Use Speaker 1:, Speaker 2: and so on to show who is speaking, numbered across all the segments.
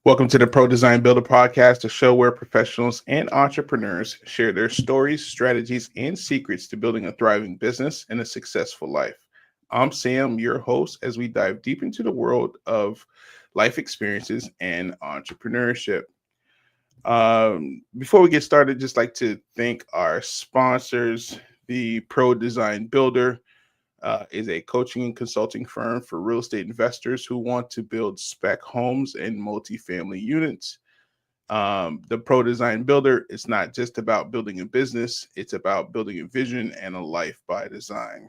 Speaker 1: Welcome to the Pro Design Builder podcast, a show where professionals and entrepreneurs share their stories, strategies, and secrets to building a thriving business and a successful life. I'm Sam, your host, as we dive deep into the world of life experiences and entrepreneurship. Before we get started, just like to thank our sponsors. The Pro Design Builder is a coaching and consulting firm for real estate investors who want to build spec homes and multifamily units. The Pro Design Builder is not just about building a business, it's about building a vision and a life by design.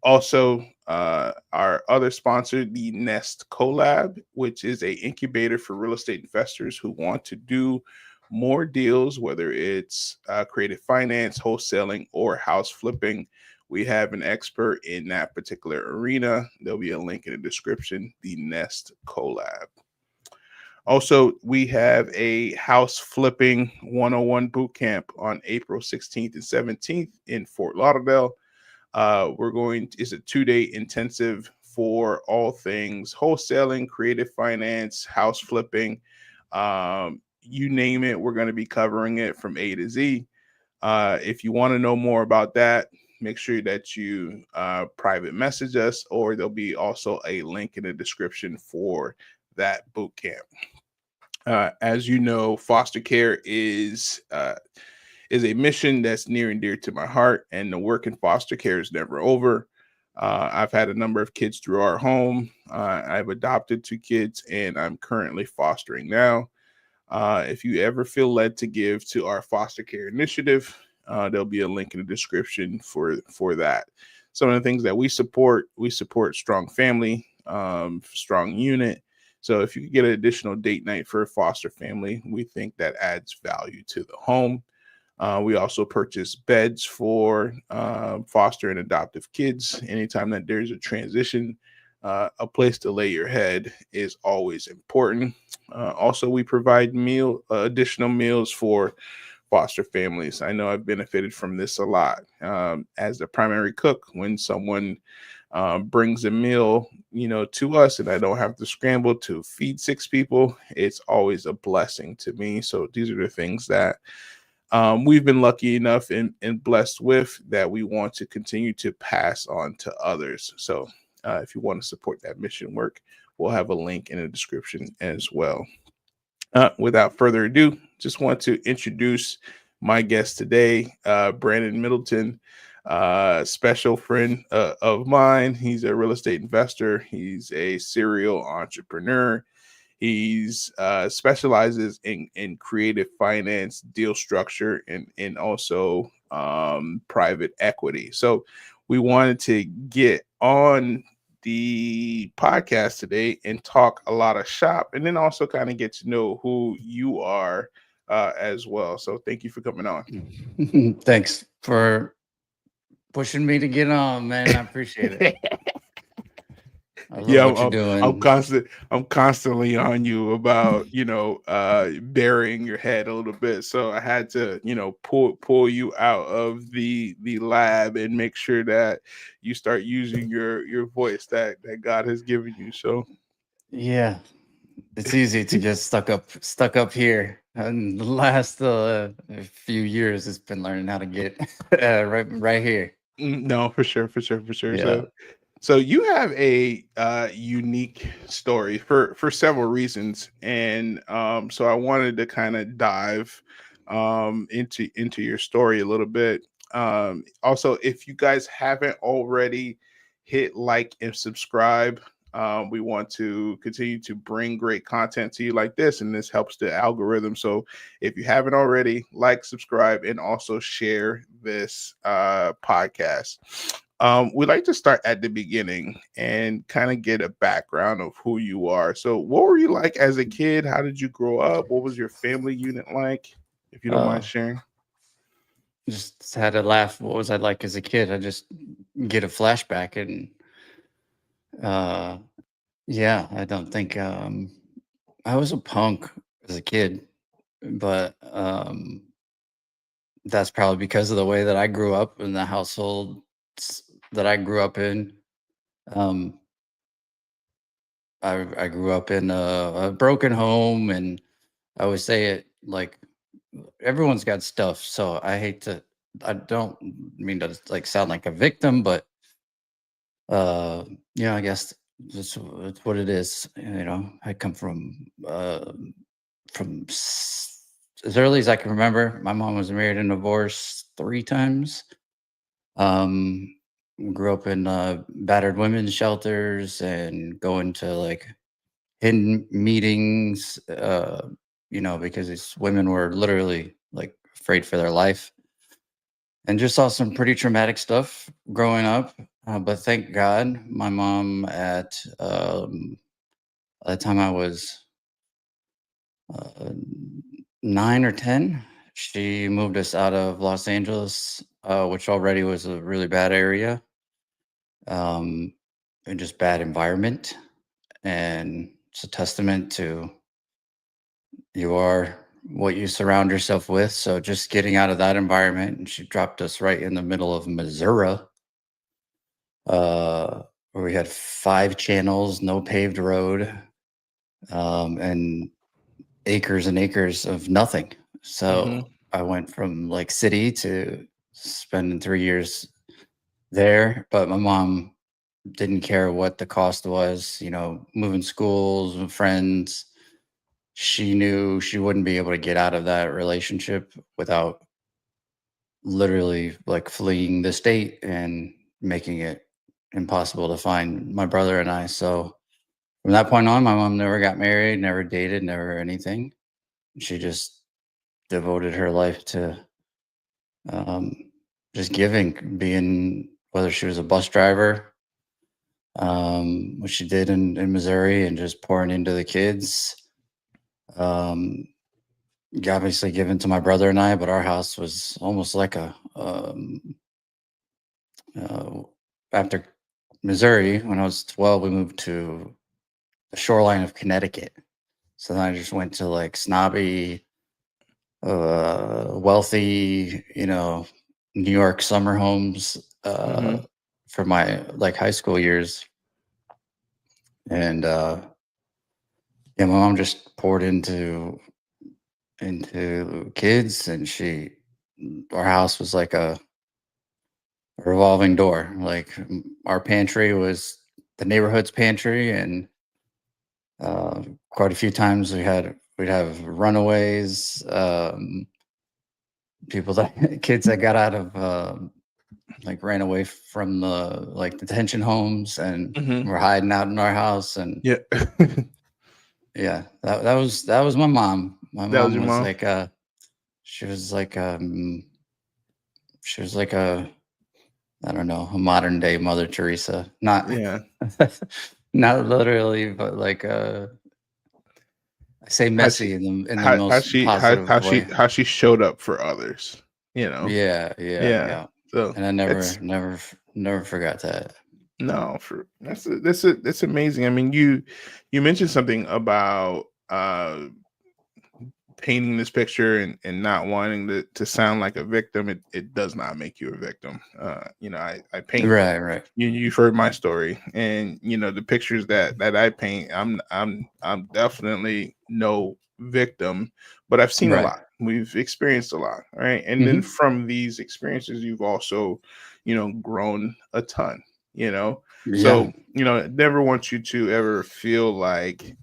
Speaker 1: Also, our other sponsor, the Nest Collab, which is a incubator for real estate investors who want to do more deals, whether it's creative finance, wholesaling, or house flipping. We have an expert in that particular arena. There'll be a link in the description, the Nest Collab. Also, we have a house flipping 101 boot camp on April 16th and 17th in Fort Lauderdale. It's a 2-day intensive for all things wholesaling, creative finance, house flipping, you name it. We're going to be covering it from A to Z. If you want to know more about that, make sure that you private message us, or there'll be also a link in the description for that boot camp. As you know, foster care is a mission that's near and dear to my heart, and the work in foster care is never over. I've had a number of kids through our home. I've adopted 2 kids, and I'm currently fostering now. If you ever feel led to give to our foster care initiative, there'll be a link in the description for that. Some of the things that we support strong family, strong unit. So if you could get an additional date night for a foster family, we think that adds value to the home. We also purchase beds for foster and adoptive kids. Anytime that there's a transition, a place to lay your head is always important. Also, we provide additional meals for foster families. I know I've benefited from this a lot. As the primary cook, when someone brings a meal, to us, and I don't have to scramble to feed 6 people, it's always a blessing to me. So these are the things that we've been lucky enough and blessed with that we want to continue to pass on to others. So if you want to support that mission work, we'll have a link in the description as well. Without further ado, just want to introduce my guest today, Brandon Middleton, special friend of mine. He's a real estate investor. He's a serial entrepreneur. He's specializes in creative finance, deal structure, and also private equity. So we wanted to get on the podcast today and talk a lot of shop, and then also kind of get to know who you are as well. So thank you for coming on.
Speaker 2: Thanks for pushing me to get on, man. I appreciate it. I love
Speaker 1: Yeah,
Speaker 2: what you're
Speaker 1: I'm
Speaker 2: doing.
Speaker 1: constant. I'm constantly on you about burying your head a little bit. So I had to pull you out of the lab and make sure that you start using your voice that God has given you. So
Speaker 2: Yeah, it's easy to get stuck up here. And the last few years, it's been learning how to get right here.
Speaker 1: no, for sure, for sure, for sure.
Speaker 2: Yeah.
Speaker 1: So you have a unique story for several reasons, and so I wanted to kind of dive into your story a little bit. Also, if you guys haven't already, hit like and subscribe. We want to continue to bring great content to you like this, and this helps the algorithm. So if you haven't already, like, subscribe, and also share this podcast. We'd like to start at the beginning and kind of get a background of who you are. So, what were you like as a kid? How did you grow up? What was your family unit like? If you don't
Speaker 2: Uh,
Speaker 1: mind sharing.
Speaker 2: just had a laugh. What was I like as a kid? I just get a flashback, and uh, yeah, I don't think I was a punk as a kid, but that's probably because of the way that I grew up in the household that I grew up in. Um, I grew up in a broken home, and I always say it like everyone's got stuff. So I don't mean to like sound like a victim, but uh, I guess that's what it is. I come from as early as I can remember. My mom was married and divorced 3 times. Um, grew up in battered women's shelters and going to like hidden meetings. Because these women were literally like afraid for their life, and just saw some pretty traumatic stuff growing up. But thank God, my mom at the time I was uh, 9 or 10, she moved us out of Los Angeles, which already was a really bad area, um, and just bad environment. And it's a testament to you are what you surround yourself with. So just getting out of that environment, and she dropped us right in the middle of Missouri, uh, where we had 5 channels, no paved road, and acres and acres of nothing.
Speaker 1: Mhm.
Speaker 2: So I went from like city to spending 3 years there, but my mom didn't care what the cost was, moving schools and friends. She knew she wouldn't be able to get out of that relationship without literally like fleeing the state and making it impossible to find my brother and I. So from that point on, my mom never got married, never dated, never anything. She just devoted her life to um, just giving, being whether she was a bus driver, which she did in Missouri, and just pouring into the kids. Um, Obviously given to my brother and I, but our house was almost like uh, after Missouri, when I was 12, we moved to the shoreline of Connecticut. So then I just went to like snobby, wealthy, New York summer homes
Speaker 1: Mhm.
Speaker 2: for my like high school years. And yeah, my mom just poured into kids, and our house was like a revolving door. Like our pantry was the neighborhood's pantry, and uh, quite a few times we'd have runaways, people that kids that got out of like ran away from the like detention homes and
Speaker 1: Mhm.
Speaker 2: were hiding out in our house. And
Speaker 1: Yeah.
Speaker 2: yeah, that was my mom. My
Speaker 1: That was
Speaker 2: mom
Speaker 1: your
Speaker 2: was
Speaker 1: mom?
Speaker 2: like she was like she was like a, I don't know, a modern day Mother Teresa. Not
Speaker 1: Yeah.
Speaker 2: not literally, but like I say
Speaker 1: How she
Speaker 2: messy in the
Speaker 1: how
Speaker 2: most
Speaker 1: she how
Speaker 2: positive
Speaker 1: how she
Speaker 2: way.
Speaker 1: how she showed up for others, you know?
Speaker 2: Yeah, yeah,
Speaker 1: Yeah.
Speaker 2: yeah.
Speaker 1: So,
Speaker 2: And I never
Speaker 1: it's
Speaker 2: never never forgot that.
Speaker 1: no, for that's amazing. I mean, you mentioned something about, painting this picture and not wanting to sound like a victim. It does not make you a victim. I paint.
Speaker 2: Right, right,
Speaker 1: You've heard my story, and the pictures that I paint. I'm definitely no victim, but I've seen a
Speaker 2: right.
Speaker 1: lot. We've experienced a lot, right? And then
Speaker 2: Hmm.
Speaker 1: from these experiences, you've also, grown a ton. You know,
Speaker 2: Yeah,
Speaker 1: so I never want you to ever feel like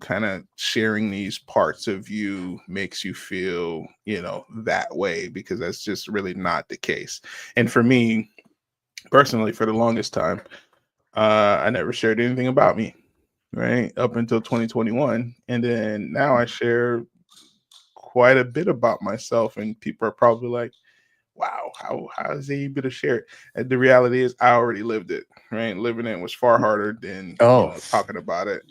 Speaker 1: kind of sharing these parts of you makes you feel that way, because that's just really not the case. And for me personally, for the longest time, I never shared anything about me, right? Up until 2021. And then now I share quite a bit about myself, and people are probably like, wow, how is he able to share it? And the reality is I already lived it, right? Living it was far harder than,
Speaker 2: oh,
Speaker 1: talking about it.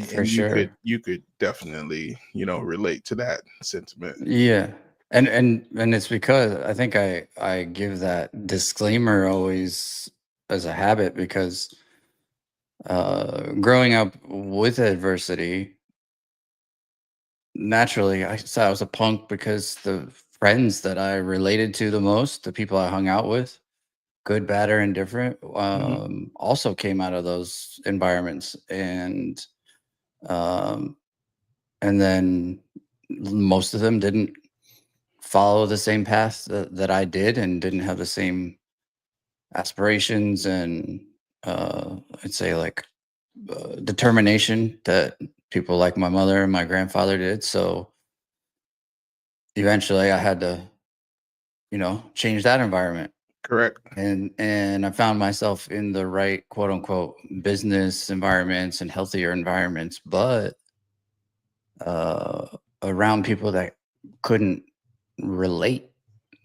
Speaker 2: for
Speaker 1: And
Speaker 2: sure.
Speaker 1: you could definitely, relate to that sentiment.
Speaker 2: Yeah. And it's because I think I give that disclaimer always as a habit, because growing up with adversity, naturally I said I was a punk because the friends that I related to the most, the people I hung out with, good, bad, or indifferent,
Speaker 1: Mhm.
Speaker 2: also came out of those environments, um, and then most of them didn't follow the same path that I did, and didn't have the same aspirations and I'd say like determination that people like my mother and my grandfather did. So eventually I had to, change that environment.
Speaker 1: Correct.
Speaker 2: And I found myself in the right quote unquote business environments and healthier environments, but uh, around people that couldn't relate.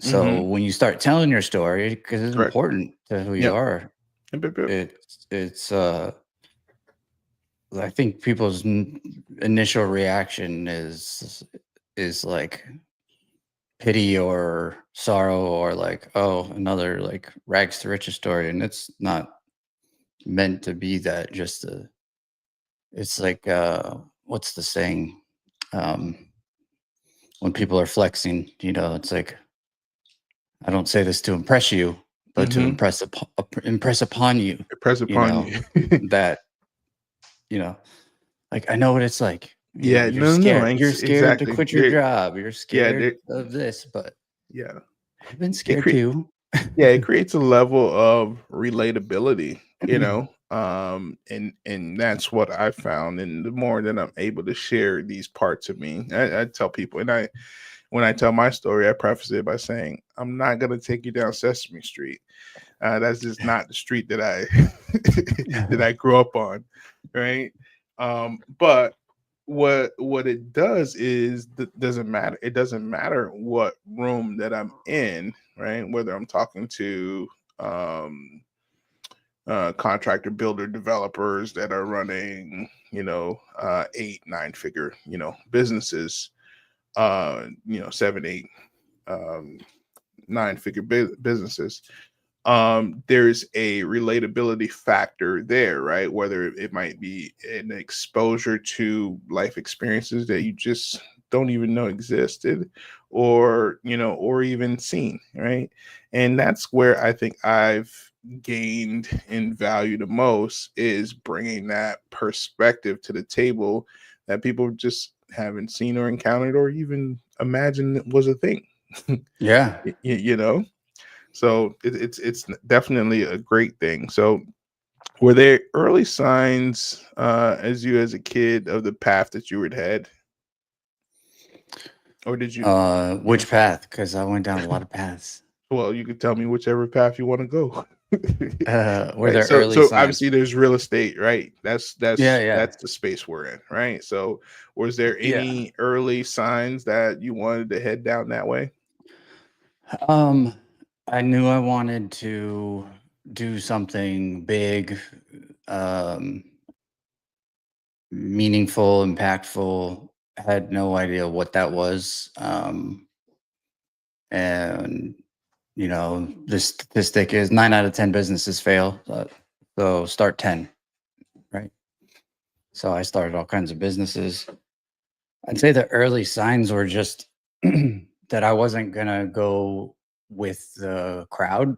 Speaker 2: So
Speaker 1: Mhm.
Speaker 2: when you start telling your story, because it's
Speaker 1: Correct.
Speaker 2: important to who you
Speaker 1: Yep.
Speaker 2: are,
Speaker 1: Yep, yep, yep.
Speaker 2: it's I think people's initial reaction is like pity or sorrow, or like, oh, another like rags to riches story, and it's not meant to be that. It's like what's the saying? Um, when people are flexing, it's like, I don't say this to impress you, but to
Speaker 1: Mhm.
Speaker 2: impress upon you.
Speaker 1: Press
Speaker 2: You
Speaker 1: upon
Speaker 2: know
Speaker 1: you.
Speaker 2: that you know like, I know what it's like.
Speaker 1: Yeah,
Speaker 2: You're
Speaker 1: no, no,
Speaker 2: scared. You're
Speaker 1: ex
Speaker 2: scared to
Speaker 1: exactly.
Speaker 2: quit your
Speaker 1: There
Speaker 2: job. You're
Speaker 1: yeah,
Speaker 2: scared
Speaker 1: there
Speaker 2: of this, but
Speaker 1: yeah.
Speaker 2: I've been
Speaker 1: It
Speaker 2: scared
Speaker 1: crea
Speaker 2: too.
Speaker 1: Yeah, it creates a level of relatability, and that's what I found. And the more that I'm able to share these parts of me, I tell people, and when I tell my story, I preface it by saying, I'm not gonna take you down Sesame Street. That's just not the street that I that I grew up on, right? But what it does is doesn't matter. It doesn't matter what room that I'm in, right? Whether I'm talking to um, contractor, builder, developers that are running, 8, 9 figure, businesses, 7, 8, um, 9 figure businesses. There's a relatability factor there, right? Whether it might be an exposure to life experiences that you just don't even know existed, or even seen, right? And that's where I think I've gained in value the most, is bringing that perspective to the table that people just haven't seen or encountered or even imagined it was a thing.
Speaker 2: Yeah.
Speaker 1: You know, so it's definitely a great thing. So were there early signs as a kid of the path that you would head, or did you? Yeah.
Speaker 2: Which path? Because I went down a lot of paths.
Speaker 1: Well, you could tell me whichever path you want to go.
Speaker 2: Were
Speaker 1: Right.
Speaker 2: there
Speaker 1: So
Speaker 2: early
Speaker 1: so
Speaker 2: signs?
Speaker 1: obviously there's real estate, right? That's
Speaker 2: Yeah,
Speaker 1: that's
Speaker 2: yeah,
Speaker 1: that's the space we're in, right? So was there
Speaker 2: yeah.
Speaker 1: any early signs that you wanted to head down that way?
Speaker 2: Um, I knew I wanted to do something big, um, meaningful, impactful. Had no idea what that was. And the statistic is 9 out of 10 businesses fail. So start 10, right? So I started all kinds of businesses. I'd say the early signs were just that I wasn't gonna go with the crowd.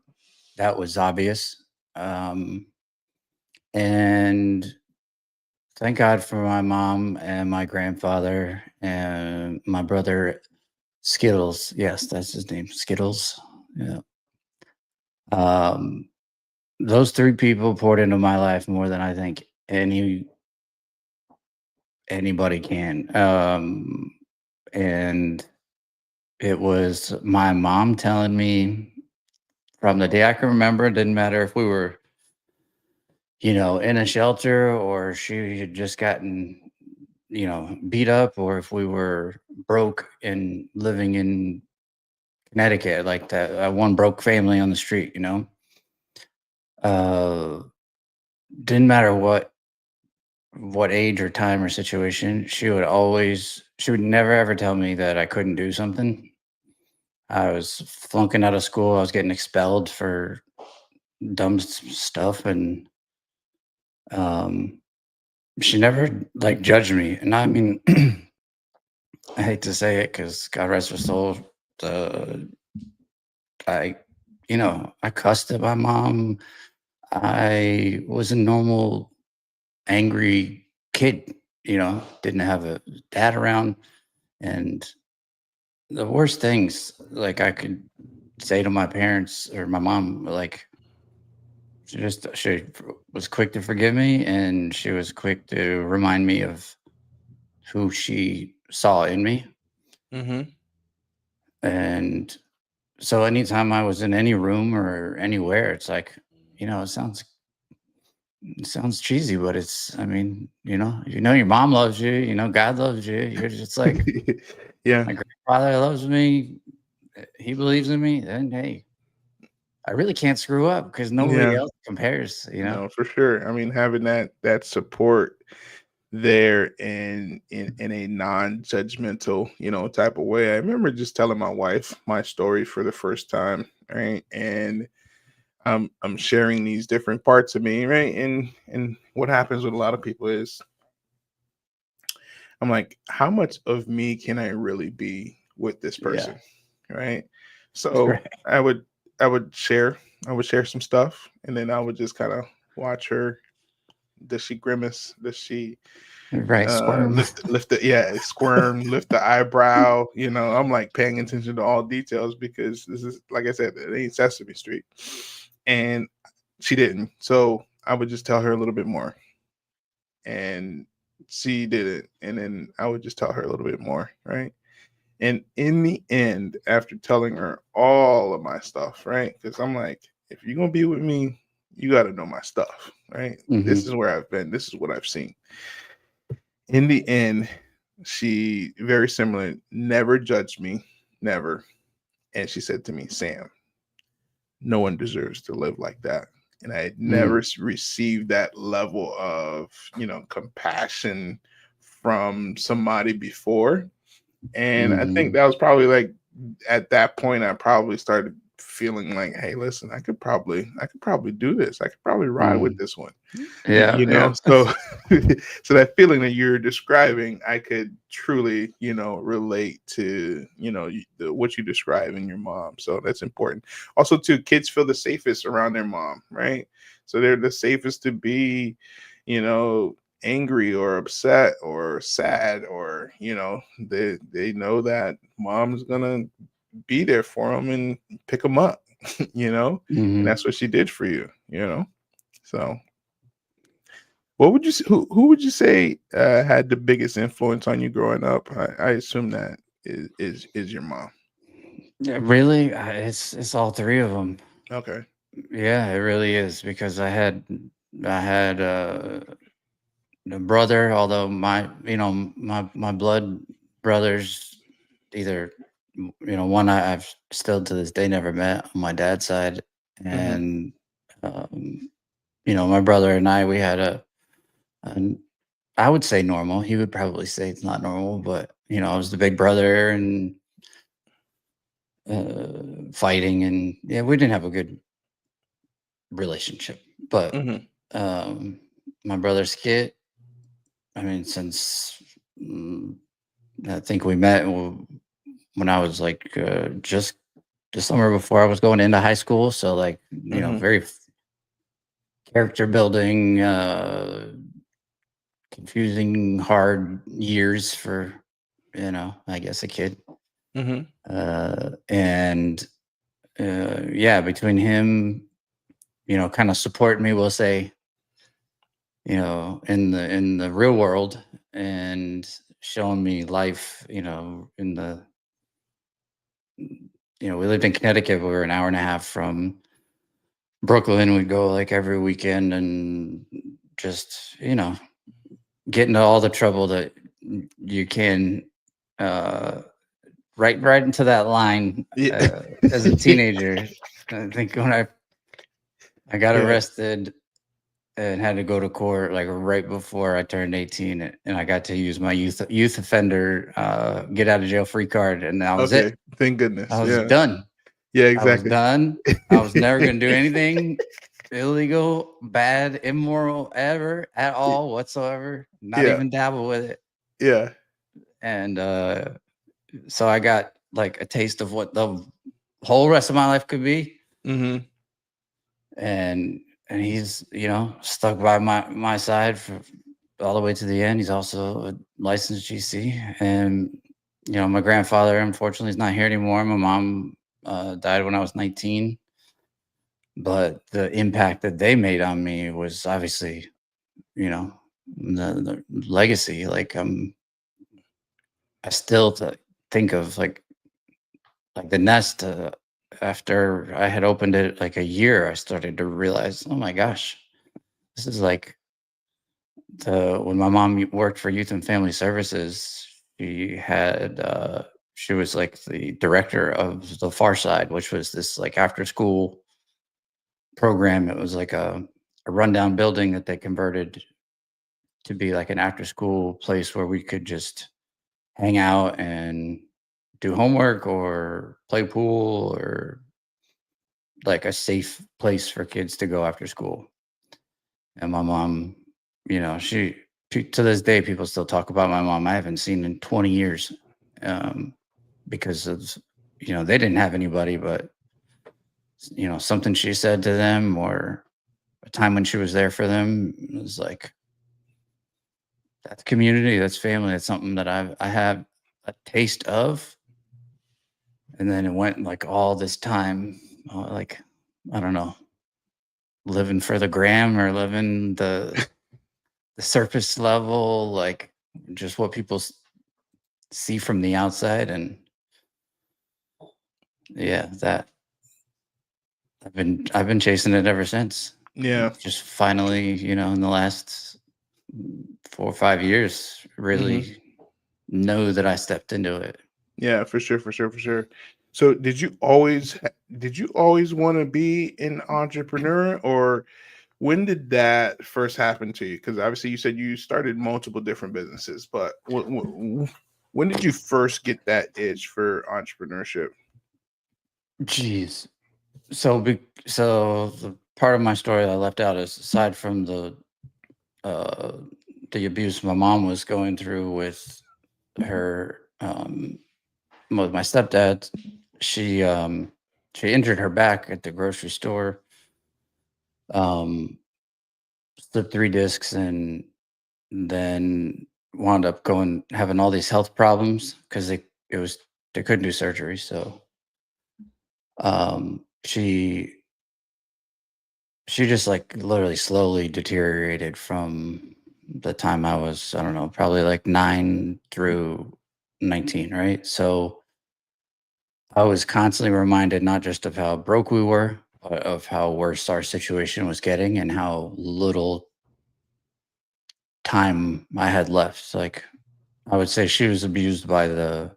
Speaker 2: That was obvious. Um, and thank God for my mom and my grandfather and my brother Skittles. Yes, that's his name, Skittles. Yeah. Um, those three people poured into my life more than I think anybody can. And it was my mom telling me from the day I can remember. It didn't matter if we were, in a shelter, or she had just gotten, beat up, or if we were broke and living in Connecticut, like that one broke family on the street, uh, didn't matter what age or time or situation, she would never ever tell me that I couldn't do something. I was flunking out of school. I was getting expelled for dumb stuff, and um, she never like judged me. And I mean, I hate to say it because God rest her soul. Uh, I I cussed at my mom. I was a normal, angry kid, didn't have a dad around. And the worst things, like, I could say to my parents or my mom, like, she was quick to forgive me, and she was quick to remind me of who she saw in me.
Speaker 1: Mm-hmm.
Speaker 2: And so anytime I was in any room or anywhere, it's like, it sounds cheesy, but it's, I mean, your mom loves you, God loves you. You're just like,
Speaker 1: Yeah.
Speaker 2: my grandfather loves me. He believes in me. Then, hey, I really can't screw up because nobody
Speaker 1: Yeah.
Speaker 2: else compares.
Speaker 1: No, for sure. I mean, having that support there in a non-judgmental, type of way. I remember just telling my wife my story for the first time, right? And I'm sharing these different parts of me, right? And what happens with a lot of people is I'm like, how much of me can I really be with this
Speaker 2: Yeah.
Speaker 1: person? Right. So
Speaker 2: Right.
Speaker 1: I would share I would share some stuff, and then I would just kind of watch her. Does she grimace? Does she
Speaker 2: Right. Squirm.
Speaker 1: lift the, yeah, squirm, lift the eyebrow? I'm like paying attention to all details because this is, like I said, it ain't Sesame Street. And she didn't. So I would just tell her a little bit more, and she did it. And then I would just tell her a little bit more, right? And in the end, after telling her all of my stuff, right? Because I'm like, if you're gonna be with me, you got to know my stuff, right? This is
Speaker 2: Hmm.
Speaker 1: where I've been. This is what I've seen. In the end, she very similar, never judged me, never. And she said to me, Sam, no one deserves to live like that. And I had never
Speaker 2: Hmm.
Speaker 1: received that level of, compassion from somebody before. And I think
Speaker 2: Hmm.
Speaker 1: that was probably like at that point I probably started feeling like, hey, listen, I could probably do this. I could probably ride with
Speaker 2: Hmm.
Speaker 1: this one.
Speaker 2: Yeah. Yeah.
Speaker 1: So so that feeling that you're describing, I could truly, relate to, what you describe in your mom. So that's important. Also, too, kids feel the safest around their mom, right? So they're the safest to be, you know, angry or upset or sad, or they know that mom's gonna be there for them and pick them up. And
Speaker 2: Hmm.
Speaker 1: that's what she did for you. So what would you who would you say had the biggest influence on you growing up? I assume that is your mom.
Speaker 2: Yeah, really, it's all three of them.
Speaker 1: Okay.
Speaker 2: Yeah, it really is because I had a brother, although my blood brothers, either one I've still to this day never met on my dad's side.
Speaker 1: Mhm.
Speaker 2: And my brother and we had a I would say normal. He would probably say it's not normal, but I was the big brother and fighting, and yeah, we didn't have a good relationship. But
Speaker 1: Mhm.
Speaker 2: um, my brother Skit, I mean, since mm, I think we met when I was like just the summer before I was going into high school. So, like,
Speaker 1: Mhm.
Speaker 2: very character building, confusing, hard years for, I guess a kid.
Speaker 1: Mhm.
Speaker 2: And yeah, between him, kind of supporting me, we'll say, in the real world, and showing me life, in the we lived in Connecticut. We were an hour and a half from Brooklyn. We'd go like every weekend and just, get into all the trouble that you can, uh, right into that line,
Speaker 1: Yeah.
Speaker 2: as a teenager. I think when I got
Speaker 1: Yeah.
Speaker 2: arrested and had to go to court like right before I turned 18, and I got to use my youth offender, get out of jail free card, and that was
Speaker 1: Okay.
Speaker 2: it.
Speaker 1: Thank
Speaker 2: I
Speaker 1: goodness.
Speaker 2: was
Speaker 1: Yeah.
Speaker 2: done.
Speaker 1: Yeah,
Speaker 2: I was
Speaker 1: exactly.
Speaker 2: done. I was never gonna do anything illegal, bad, immoral ever at all whatsoever. Not
Speaker 1: Yeah.
Speaker 2: even dabble with it.
Speaker 1: Yeah.
Speaker 2: And so I got like a taste of what the whole rest of my life could be.
Speaker 1: Mhm.
Speaker 2: and he's, stuck by my side for all the way to the end. He's also a licensed GC, and my grandfather unfortunately is not here anymore. My mom died when I was 19, but the impact that they made on me was obviously, the legacy. Like, I still think of like the nest. After I had opened it like a year, I started to realize, oh my gosh, this is like when my mom worked for Youth and Family Services. She was like the director of the Far Side, which was this like after school program. It was like a rundown building that they converted to be like an after school place where we could just hang out and do homework or play pool, or like a safe place for kids to go after school. And my mom, to this day, people still talk about my mom. I haven't seen in 20 years, um, because of, they didn't have anybody, but, something she said to them, or a time when she was there for them, was like, that's community, that's family, that's something that I have a taste of. And then it went like all this time, like, I don't know, living for the gram or living the surface level, like just what people see from the outside. And yeah, that I've been chasing it ever since.
Speaker 1: Yeah.
Speaker 2: Just finally, in the last 4 or 5 years,
Speaker 1: Mhm.
Speaker 2: really know that I stepped into it.
Speaker 1: Yeah, for sure, for sure, for sure. So, did you always want to be an entrepreneur, or when did that first happen to you? Because obviously, you said you started multiple different businesses, but when did you first get that itch for entrepreneurship?
Speaker 2: Jeez. So the part of my story that I left out is, aside from uh the abuse my mom was going through with her, with my stepdad, she she injured her back at the grocery store, um slipped 3 discs, and then wound up going having all these health problems because they couldn't do surgery. So she just like literally slowly deteriorated from the time I was, I don't know, probably like 9 through 19, right? So I was constantly reminded not just of how broke we were, but of how worse our situation was getting and how little time I had left. Like, I would say she was abused by the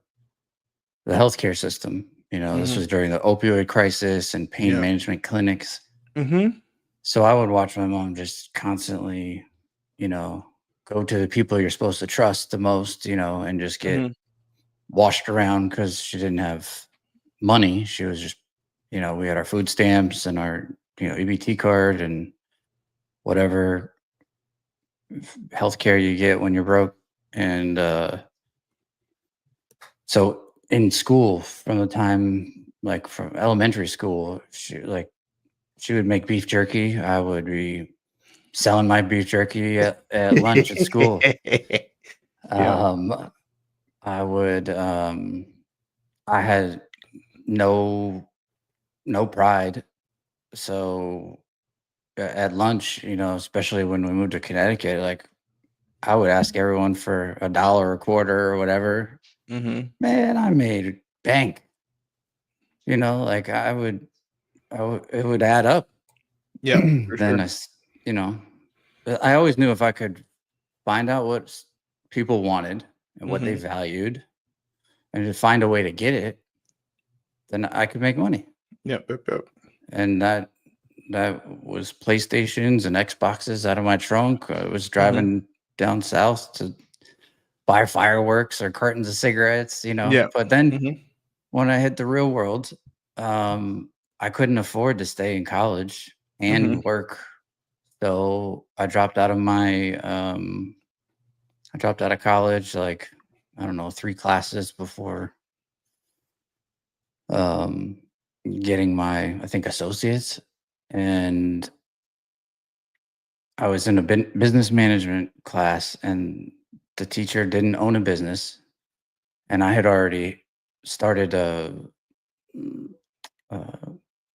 Speaker 2: healthcare system. This
Speaker 1: Mhm.
Speaker 2: was during the opioid crisis and pain
Speaker 1: Yeah.
Speaker 2: management clinics.
Speaker 1: Mhm.
Speaker 2: So I would watch my mom just constantly, you know, go to the people you're supposed to trust the most, and just get
Speaker 1: Mhm.
Speaker 2: washed around because she didn't have money. She was just, we had our food stamps and our, EBT card and whatever healthcare you get when you're broke. And so in school, from the time like from elementary school, she would make beef jerky. I would be selling my beef jerky at lunch at school.
Speaker 1: Yeah.
Speaker 2: Um, I would, I had no no pride. So at lunch, especially when we moved to Connecticut, like I would ask everyone for a dollar, a quarter, or whatever.
Speaker 1: Mhm.
Speaker 2: Man, I made bank. Like it would add up.
Speaker 1: Yeah, for
Speaker 2: Then
Speaker 1: sure.
Speaker 2: you know, I always knew if I could find out what people wanted and what they
Speaker 1: Mhm.
Speaker 2: valued, and to find a way to get it, then I could make money.
Speaker 1: Yep, yep, yep.
Speaker 2: And that was PlayStations and Xboxes out of my trunk. I was
Speaker 1: Mhm.
Speaker 2: driving down south to buy fireworks or cartons of cigarettes.
Speaker 1: Yeah.
Speaker 2: But then
Speaker 1: Mhm.
Speaker 2: when I hit the real world, um, I couldn't afford to stay in college
Speaker 1: Mhm.
Speaker 2: and work. So I dropped out of college, like, I don't know, 3 classes before. Um, getting my, I think, associates, and I was in a business management class, and the teacher didn't own a business, and I had already started mm, uh,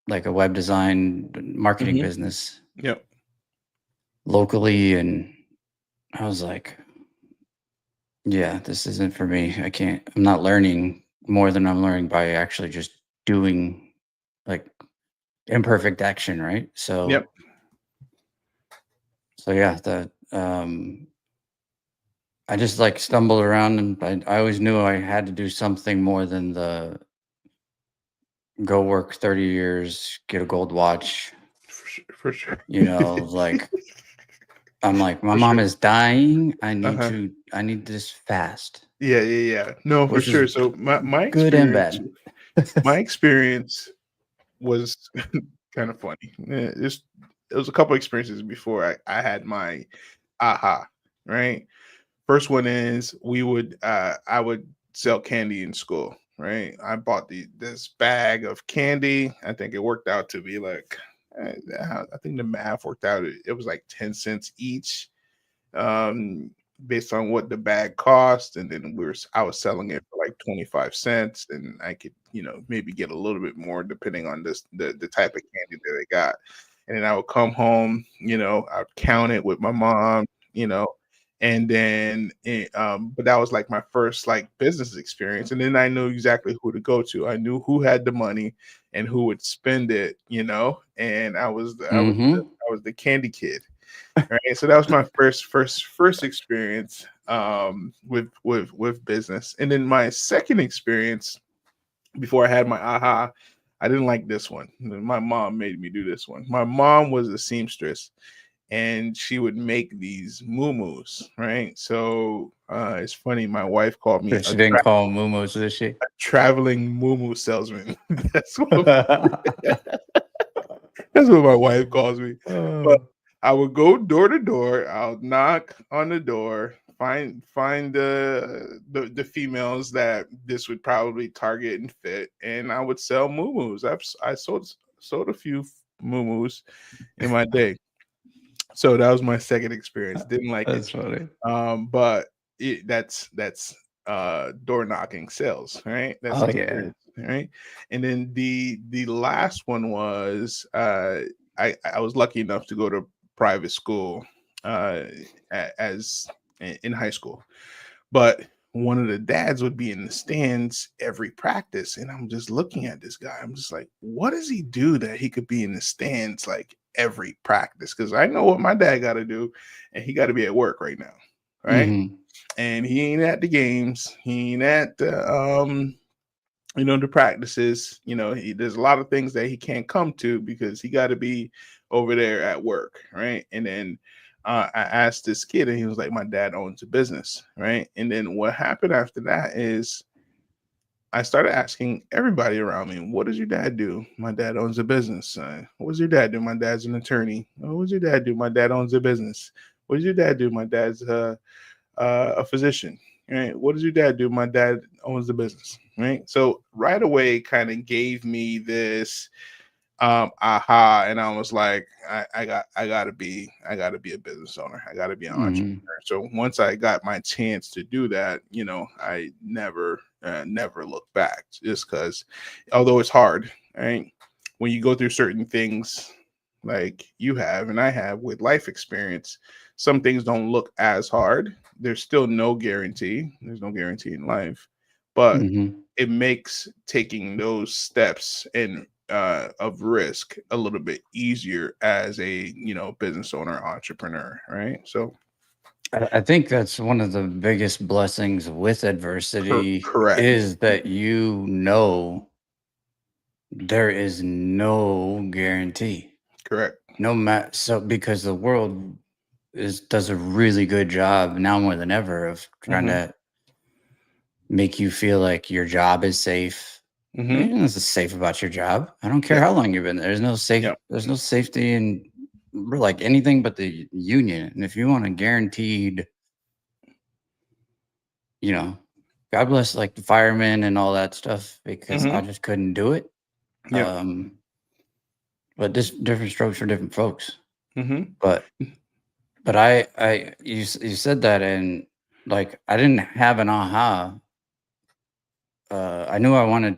Speaker 2: like a web design marketing
Speaker 1: Hmm.
Speaker 2: business
Speaker 1: Yep.
Speaker 2: locally, and I was like, yeah, this isn't for me. I can't. I'm not learning more than I'm learning by actually just doing, like, imperfect action, right?
Speaker 1: Yep.
Speaker 2: So yeah, I just like stumbled around, and I always knew I had to do something more than the go work 30 years, get a gold watch.
Speaker 1: For sure. For sure.
Speaker 2: Like, I'm like, my
Speaker 1: For
Speaker 2: mom
Speaker 1: sure.
Speaker 2: is dying.
Speaker 1: Uh-huh.
Speaker 2: I need this fast,
Speaker 1: Yeah, yeah, yeah. No, for
Speaker 2: which is
Speaker 1: sure. So
Speaker 2: good and bad.
Speaker 1: my experience was kind of funny. It was a couple experiences before I had my aha, right? First one is I would sell candy in school, right? I bought this bag of candy. I think it worked out to be like I think the math worked out. It was like 10 cents each, um, based on what the bag cost, and then I was selling it for like 25 cents, and I could, maybe get a little bit more depending on the type of candy that I got. And then I would come home, I'd count it with my mom, you know, and then but that was like my first like business experience. And then I knew exactly who to go to. I knew who had the money and who would spend it, and
Speaker 2: Hmm.
Speaker 1: I was the candy kid. Right. So that was my first experience with business. And then my second experience before I had my aha, I didn't like this one. My mom made me do this one. My mom was a seamstress, and she would make these muumuus, right? So it's funny, my wife called me
Speaker 2: She didn't call them muumuus, did she?
Speaker 1: traveling muumu salesman. That's what that's what my wife calls me. But
Speaker 2: Oh.
Speaker 1: I would go door to door. I'll knock on the door, find the females that this would probably target and fit, and I would sell moo I sold a few moo in my day. So that was my second experience. Didn't like it.
Speaker 2: That's funny.
Speaker 1: But that's door knocking sales, right? That's
Speaker 2: Oh yeah.
Speaker 1: experience, right? And then the last one was I was lucky enough to go to private school uh as in high school. But one of the dads would be in the stands every practice, and I'm just looking at this guy. I'm just like, what does he do that he could be in the stands like every practice? Because I know what my dad got to do, and he got to be at work right now, right?
Speaker 2: Hmm.
Speaker 1: And he ain't at the games. He ain't at the practices. There's a lot of things that he can't come to because he got to be over there at work, right? And then I asked this kid, and he was like, "My dad owns a business," right? And then what happened after that is I started asking everybody around me, "What does your dad do?" "My dad owns a business." "What does your dad do?" "My dad's an attorney." "Oh, what does your dad do?" "My dad owns a business." "What does your dad do?" "My dad's a physician." Right? "What does your dad do?" "My dad owns the business." Right? So right away, kind of gave me this aha, and I was like, I gotta be a business owner. I gotta be an
Speaker 2: Hmm.
Speaker 1: entrepreneur. So once I got my chance to do that, I never looked back, just because although it's hard, right? When you go through certain things like you have and I have with life experience, some things don't look as hard. There's still no guarantee. There's no guarantee in life, but
Speaker 2: Hmm.
Speaker 1: it makes taking those steps and of risk a little bit easier as a business owner, entrepreneur, right? So
Speaker 2: I think that's one of the biggest blessings with adversity
Speaker 1: correct.
Speaker 2: is that there is no guarantee.
Speaker 1: Correct.
Speaker 2: No matter, so because the world does a really good job now more than ever of trying
Speaker 1: Hmm.
Speaker 2: to make you feel like your job is safe.
Speaker 1: Hmm.
Speaker 2: This is safe about your job. I don't care
Speaker 1: Yep.
Speaker 2: how long you've been there.
Speaker 1: Yep.
Speaker 2: There's no safety in like anything but the union. And if you want a guaranteed, you know, God bless like the firemen and all that stuff because I
Speaker 1: Hmm.
Speaker 2: just couldn't do it.
Speaker 1: Yeah.
Speaker 2: But different strokes for different folks.
Speaker 1: Mm-hmm.
Speaker 2: But you said that, and like I didn't have an aha. I knew I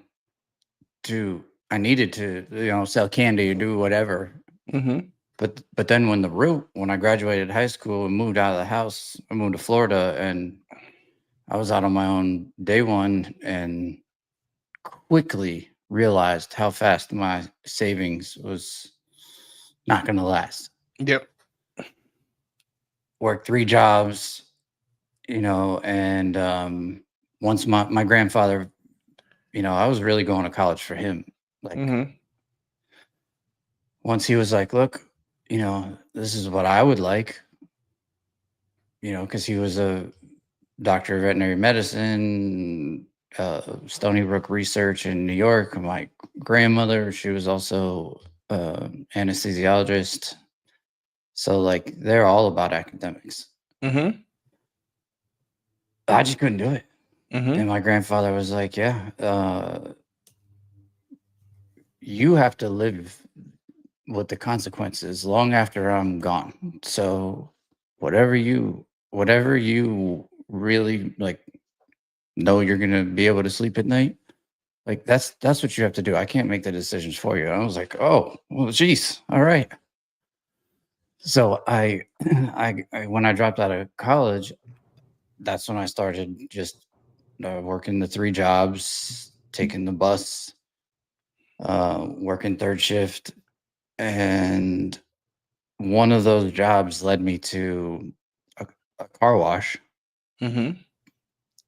Speaker 2: needed to, sell candy or do whatever.
Speaker 1: Mm-hmm.
Speaker 2: But then when I graduated high school and moved out of the house, I moved to Florida, and I was out on my own day one, and quickly realized how fast my savings was not going to last.
Speaker 1: Yep.
Speaker 2: Worked 3 jobs, and once my grandfather, I was really going to college for him. Like,
Speaker 1: Mm-hmm.
Speaker 2: once he was like, look, this is what I would like, because he was a doctor of veterinary medicine, Stony Brook Research in New York. My grandmother, she was also anesthesiologist. So like they're all about academics.
Speaker 1: Mm-hmm.
Speaker 2: I just couldn't do it. And
Speaker 1: Mm-hmm.
Speaker 2: my grandfather was like, yeah, you have to live with the consequences long after I'm gone. So whatever you really like know you're gonna be able to sleep at night, like that's what you have to do. I can't make the decisions for you. I was like, oh, well, geez, all right. So I when I dropped out of college, that's when I started just working the 3 jobs, taking the bus, working third shift, and one of those jobs led me to a, a car wash
Speaker 1: Mm-hmm.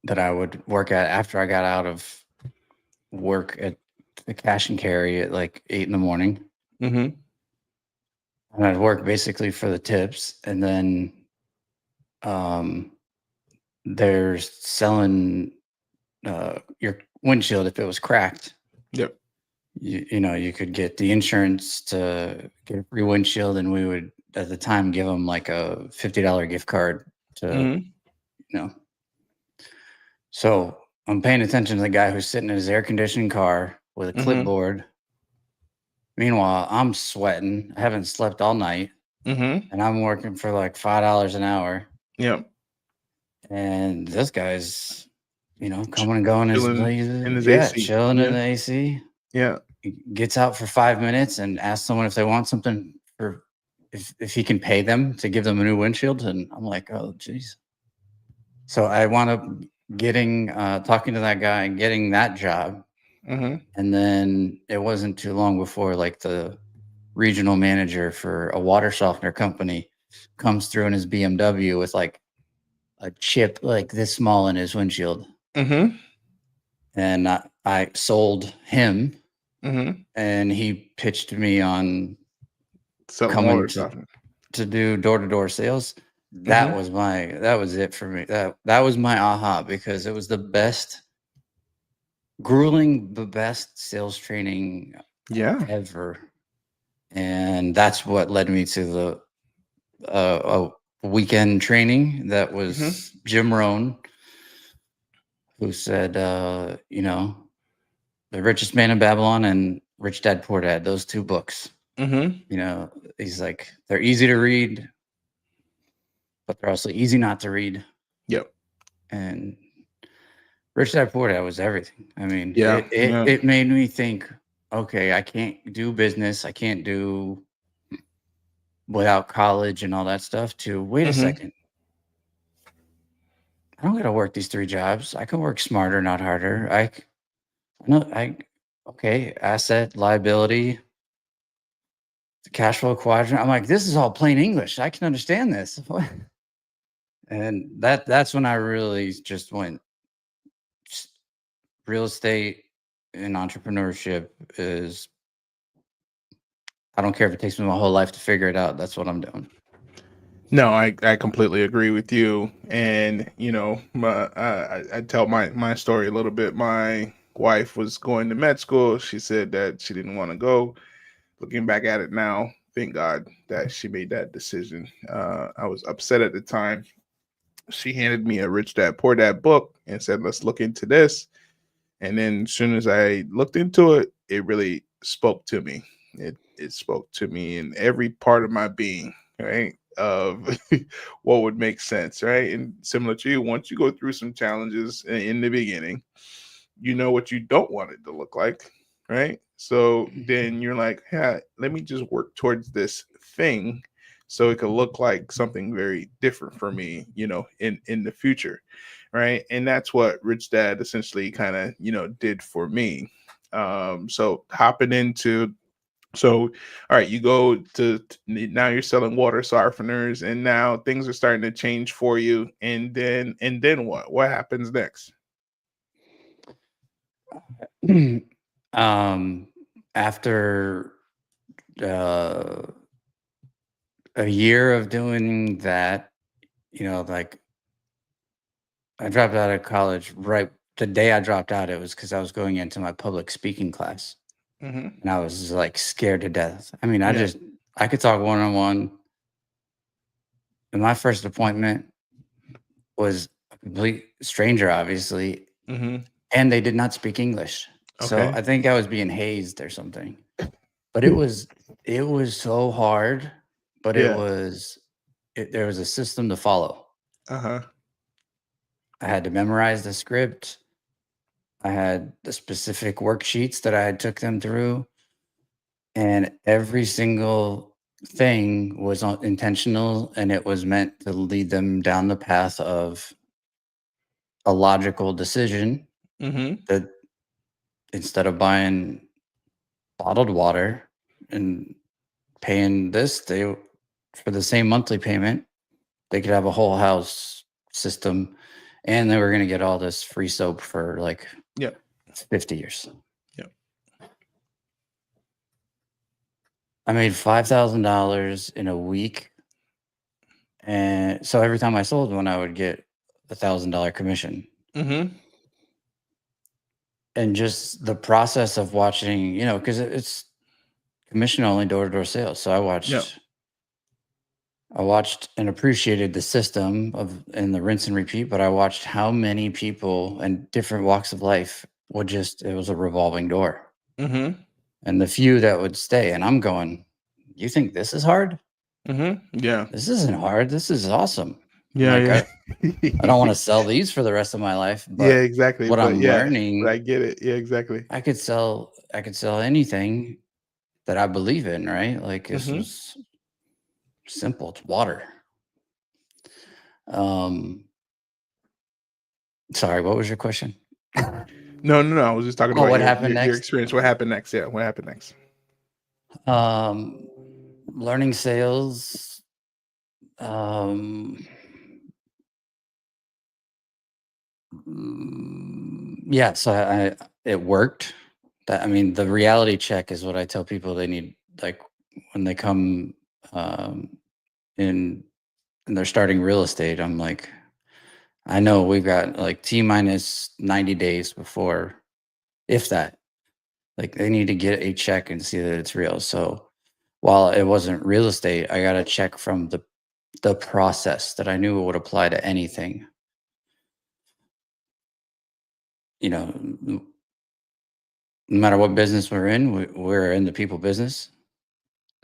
Speaker 2: that I would work at after I got out of work at the cash and carry at like 8 in the morning.
Speaker 1: Mm-hmm.
Speaker 2: And I'd work basically for the tips. And then um, they're selling your windshield if it was cracked.
Speaker 1: Yep.
Speaker 2: You could get the insurance to get a free windshield, and we would at the time give them like a $50 gift card to,
Speaker 1: Mm-hmm.
Speaker 2: you know. So I'm paying attention to the guy who's sitting in his air conditioning car with a
Speaker 1: Mm-hmm.
Speaker 2: clipboard. Meanwhile, I'm sweating. I haven't slept all night,
Speaker 1: Mm-hmm.
Speaker 2: and I'm working for like $5 an hour.
Speaker 1: Yep.
Speaker 2: And this guy's, coming and going as
Speaker 1: Chilling in his
Speaker 2: yeah,
Speaker 1: AC.
Speaker 2: chilling in
Speaker 1: Yeah.
Speaker 2: the AC.
Speaker 1: Yeah.
Speaker 2: He gets out for 5 minutes and asks someone if they want something for if he can pay them to give them a new windshield. And I'm like, oh, geez. So I wound up talking to that guy and getting that job.
Speaker 1: Mm-hmm.
Speaker 2: And then it wasn't too long before like the regional manager for a water softener company comes through in his BMW with like a chip like this small in his windshield.
Speaker 1: Mm-hmm.
Speaker 2: And I sold him,
Speaker 1: Mm-hmm.
Speaker 2: and he pitched me on
Speaker 1: Selling
Speaker 2: coming
Speaker 1: water softener.
Speaker 2: to do door-to-door sales. That
Speaker 1: Mm-hmm.
Speaker 2: was it for me. That was my aha, because it was the best, grueling, the best sales training
Speaker 1: Yeah.
Speaker 2: ever. And that's what led me to the a weekend training that was
Speaker 1: Mm-hmm.
Speaker 2: Jim Rohn, who said, The Richest Man in Babylon and Rich Dad Poor Dad, those 2 books.
Speaker 1: Mm-hmm.
Speaker 2: He's like, they're easy to read, but they're also easy not to read.
Speaker 1: Yep.
Speaker 2: And Rich Dad Poor Dad was everything. I mean,
Speaker 1: Yeah. Yeah.
Speaker 2: it made me think, okay, I can't do business. I can't do without college and all that stuff, to wait a
Speaker 1: Mm-hmm.
Speaker 2: second. I don't got to work these 3 jobs. I can work smarter, not harder. Okay, asset, liability, the cash flow quadrant. I'm like, this is all plain English. I can understand this. And that's when I really just went, real estate and entrepreneurship is, I don't care if it takes me my whole life to figure it out. That's what I'm doing.
Speaker 1: No, I completely agree with you. And I tell my story a little bit. My wife was going to med school. She said that she didn't want to go. Looking back at it now, thank God that she made that decision. I was upset at the time. She handed me a Rich Dad Poor Dad book and said, let's look into this. And then as soon as I looked into it, it really spoke to me. It spoke to me in every part of my being, right? Of what would make sense, right? And similar to you, once you go through some challenges in the beginning, you know what you don't want it to look like, right? So then you're like, yeah, let me just work towards this thing so it could look like something very different for me, in the future, right? And that's what Rich Dad essentially kind of, did for me. So hopping into so, all right, you go now you're selling water softeners, and now things are starting to change for you. And then what? What happens next?
Speaker 2: After uh, a year of doing that, like I dropped out of college right the day I dropped out. It was because I was going into my public speaking class,
Speaker 1: Mm-hmm.
Speaker 2: and I was like scared to death. I mean,
Speaker 1: Yeah.
Speaker 2: I could talk one on one. And my first appointment was a complete stranger, obviously,
Speaker 1: Mm-hmm.
Speaker 2: and they did not speak English. So
Speaker 1: Okay.
Speaker 2: I think I was being hazed or something. But it was so hard, but
Speaker 1: Yeah.
Speaker 2: there was a system to follow.
Speaker 1: Uh-huh.
Speaker 2: I had to memorize the script. I had the specific worksheets that I had took them through, and every single thing was intentional, and it was meant to lead them down the path of a logical decision
Speaker 1: Mm-hmm.
Speaker 2: that instead of buying bottled water and paying this, they for the same monthly payment, they could have a whole house system, and they were going to get all this free soap for like
Speaker 1: Yep.
Speaker 2: 50 years.
Speaker 1: Yep.
Speaker 2: I made $5,000 in a week. And so every time I sold one, I would get $1,000 commission.
Speaker 1: Mm-hmm.
Speaker 2: And just the process of watching, because it's commission only door-to-door sales. So
Speaker 1: Yep.
Speaker 2: I watched and appreciated the system and the rinse and repeat, but I watched how many people and different walks of life it was a revolving door.
Speaker 1: Mm-hmm.
Speaker 2: And the few that would stay, and I'm going, you think this is hard?
Speaker 1: Mm-hmm. Yeah.
Speaker 2: This isn't hard. This is awesome. Like,
Speaker 1: Yeah,
Speaker 2: I don't want
Speaker 1: yeah.
Speaker 2: to sell these for the rest of my life,
Speaker 1: Yeah,
Speaker 2: but
Speaker 1: exactly.
Speaker 2: what
Speaker 1: But
Speaker 2: I'm
Speaker 1: yeah, but
Speaker 2: learning,
Speaker 1: I get it. Yeah, exactly.
Speaker 2: I could sell anything that I believe in, right? Like this
Speaker 1: Mm-hmm.
Speaker 2: was simple. It's water. Um, sorry, what was your question?
Speaker 1: No, no, no. I was just talking
Speaker 2: Oh,
Speaker 1: about
Speaker 2: what
Speaker 1: your
Speaker 2: happened
Speaker 1: your, your
Speaker 2: next?
Speaker 1: experience. What happened next? Yeah, what happened next?
Speaker 2: Um, learning sales. Um, yeah, so it worked. I mean, the reality check is what I tell people they need, like when they come in and they're starting real estate. I'm like, I know we've got like T minus 90 days before, if that, like they need to get a check and see that it's real. So while it wasn't real estate, I got a check from the process that I knew would apply to anything. No matter what business we're in, we're in the people business.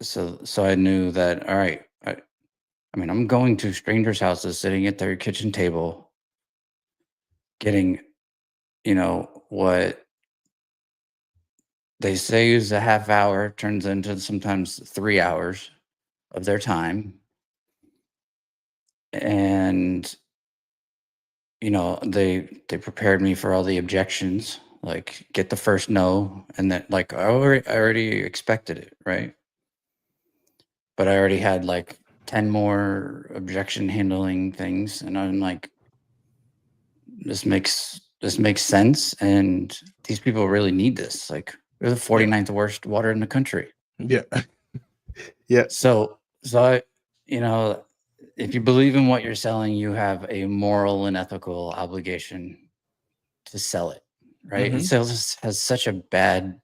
Speaker 2: So I knew that, all right, I mean, I'm going to strangers' houses, sitting at their kitchen table, getting, what they say is a half hour turns into sometimes 3 hours of their time. And, they prepared me for all the objections, like get the first no. And then like, I already expected it. Right. But I already had like 10 more objection handling things. And I'm like, this makes sense. And these people really need this. Like we're the
Speaker 1: Yeah.
Speaker 2: 49th worst water in the country.
Speaker 1: Yeah. Yeah.
Speaker 2: So you know, if you believe in what you're selling, you have a moral and ethical obligation to sell it, right? And
Speaker 1: Mm-hmm.
Speaker 2: sales has such a bad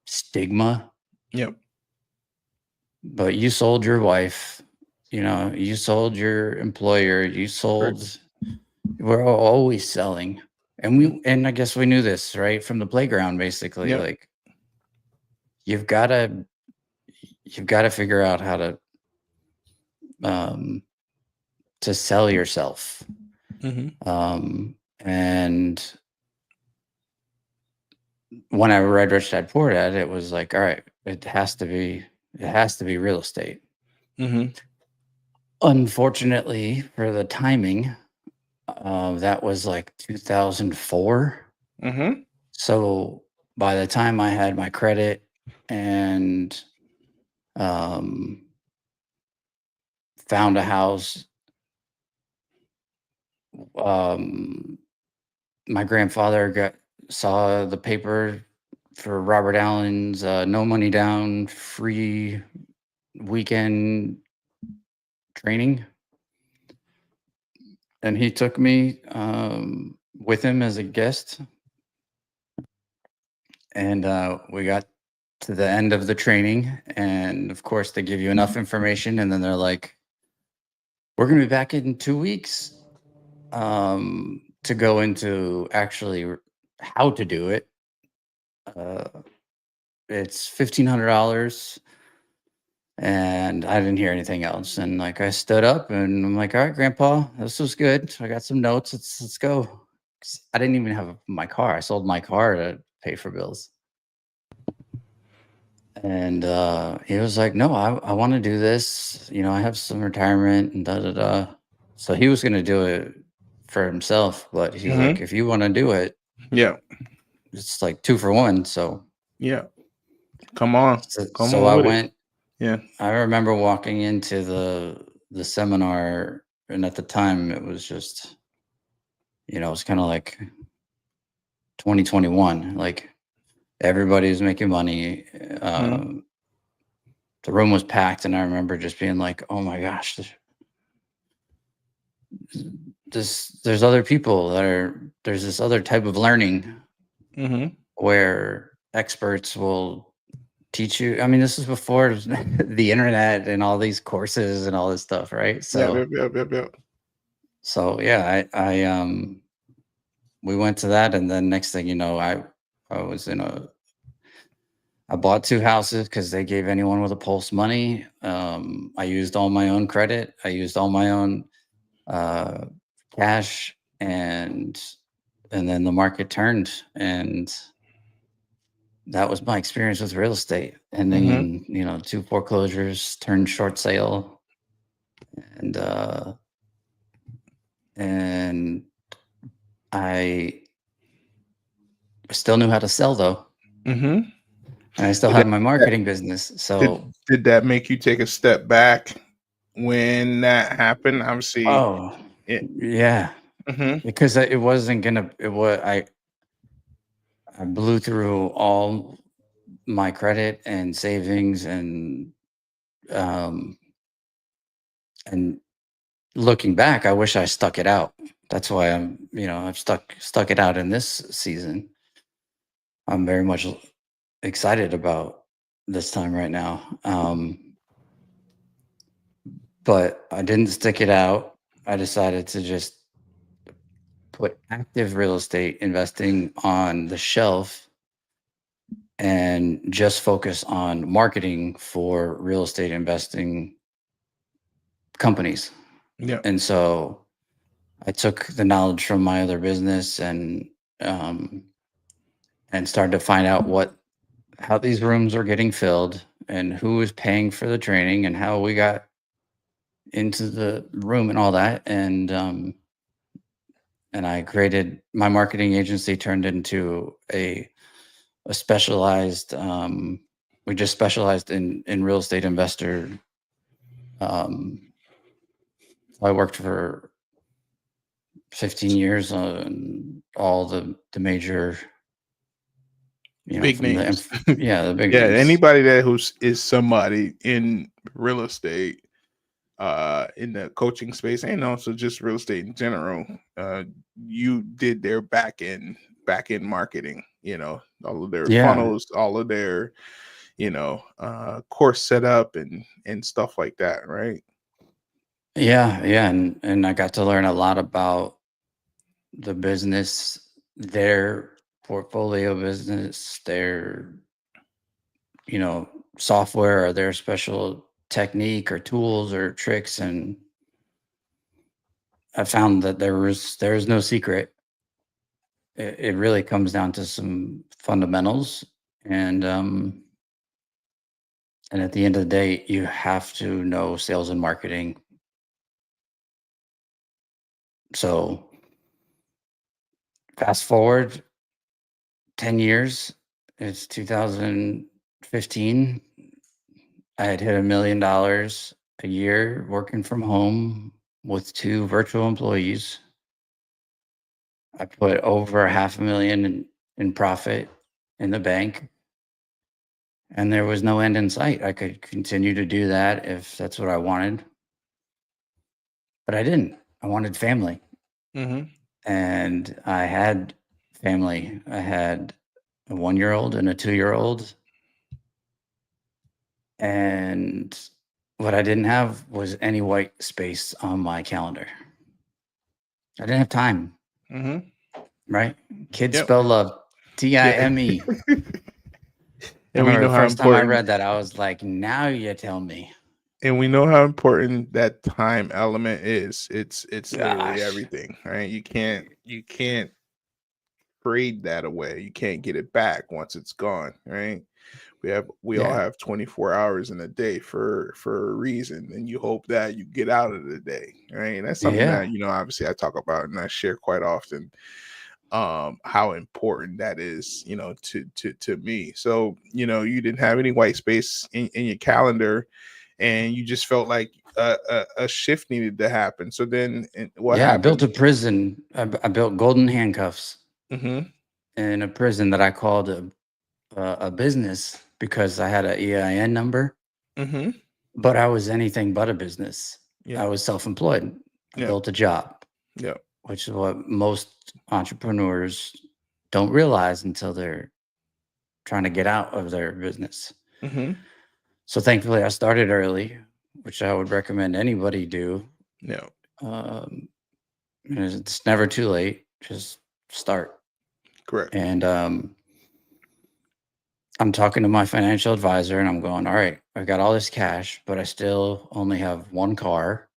Speaker 2: stigma,
Speaker 1: Yep.
Speaker 2: but you sold your wife, you sold your employer,
Speaker 1: Correct.
Speaker 2: we're always selling. And
Speaker 1: Mhm.
Speaker 2: I guess we knew this, right? From the playground, basically.
Speaker 1: Yep.
Speaker 2: Like you've got to figure out how um, to sell yourself. And when I read Rich Dad Poor Dad, it was like, all right, it has to be real estate. Unfortunately, for the timing, that was like 2004. So by the time I had my credit and found a house, my grandfather saw the paper for Robert Allen's no money down, free weekend training, and he took me with him as a guest, and we got to the end of the training, and of course they give you enough information, and then they're like, we're going to be back in 2 weeks to go into actually how to do it. It's $1,500, and I didn't hear anything else. And like I stood up and I'm like, all right, Grandpa, this was good. I got some notes. Let's go. 'Cause I didn't even have my car. I sold my car to pay for bills. And he was like, no, I want to do this. You know, I have some retirement and da da da. So he was going to do it for himself, but he's like, if you want to do it,
Speaker 1: Yeah.
Speaker 2: it's like 2 for 1. So
Speaker 1: yeah. Come on.
Speaker 2: So I went.
Speaker 1: Yeah.
Speaker 2: I remember walking into the seminar, and at the time it was just, you know, it was kind of like 2021. Like everybody was making money. The room was packed, and I remember just being like, "Oh my gosh, there's other people there's this other type of learning where experts will teach you." I mean, this is before the internet and all these courses and all this stuff, right? So so yeah, I we went to that, and then next thing you know, I was I bought 2 houses because they gave anyone with a pulse money. I used all my own credit. I used all my own cash, and then the market turned, and that was my experience with real estate. Ending in, you know, 2 foreclosures, turned short sale, and I still knew how to sell though. And I still had my marketing business. So
Speaker 1: did that make you take a step back when that happened? Obviously.
Speaker 2: oh yeah. Because it wasn't gonna, I blew through all my credit and savings, and looking back, I wish I stuck it out. That's why I've stuck it out in this season. I'm very much excited about this time right now. But I didn't stick it out. I decided to just put active real estate investing on the shelf and just focus on marketing for real estate investing companies.
Speaker 1: Yeah.
Speaker 2: And so I took the knowledge from my other business and started to find out how these rooms are getting filled and who is paying for the training and how we got into the room and all that. And I created my marketing agency, turned into a specialized, we just specialized in real estate investor. I worked for 15 years on all the major,
Speaker 1: big names.
Speaker 2: the big names.
Speaker 1: Anybody that is somebody in real estate, in the coaching space, and also just real estate in general, you did their back end marketing, all of their funnels, all of their, course setup and stuff like that, right?
Speaker 2: Yeah. And I got to learn a lot about the business, their portfolio business, their software? Are there special technique or tools or tricks? And I found that there's no secret. It really comes down to some fundamentals, and at the end of the day, you have to know sales and marketing. So fast forward 10 years, it's 2015. I had hit $1 million a year working from home with 2 virtual employees. I put over $500,000 in profit in the bank, and there was no end in sight. I could continue to do that if that's what I wanted, but I didn't. I wanted family.
Speaker 1: Mm-hmm.
Speaker 2: And I had family. I had a 1-year-old and a 2-year-old. And what I didn't have was any white space on my calendar. I didn't have time,
Speaker 1: Mm-hmm.
Speaker 2: right? Kids
Speaker 1: Yep.
Speaker 2: spell love,
Speaker 1: Yeah.
Speaker 2: Time. I
Speaker 1: And we
Speaker 2: remember
Speaker 1: know
Speaker 2: the
Speaker 1: how
Speaker 2: first time I
Speaker 1: important
Speaker 2: read that, I was like, now you tell me.
Speaker 1: that time element is. It's literally
Speaker 2: Gosh.
Speaker 1: everything, right? You can't trade that away. You can't get it back once it's gone, right? We all
Speaker 2: Yeah.
Speaker 1: have 24 hours in a day for a reason, and you hope that you get out of the day, right? And that's something
Speaker 2: Yeah.
Speaker 1: that, obviously I talk about and I share quite often, how important that is, to me. So, you didn't have any white space in your calendar, and you just felt like a shift needed to happen. So then what
Speaker 2: Yeah. I built
Speaker 1: happened?
Speaker 2: a prison. I built golden handcuffs
Speaker 1: Mm-hmm.
Speaker 2: in a prison that I called a business because I had an EIN number,
Speaker 1: Mm-hmm.
Speaker 2: but I was anything but a business. I
Speaker 1: Yeah.
Speaker 2: was self-employed. I
Speaker 1: Yeah.
Speaker 2: built a job,
Speaker 1: Yeah.
Speaker 2: which is what most entrepreneurs don't realize until they're trying to get out of their business.
Speaker 1: Mm-hmm.
Speaker 2: So thankfully, I started early, which I would recommend anybody do.
Speaker 1: Yeah.
Speaker 2: Um, it's never too late. Just start.
Speaker 1: Correct.
Speaker 2: And I'm talking to my financial advisor, and I'm going, all right, I've got all this cash, but I still only have 1 car,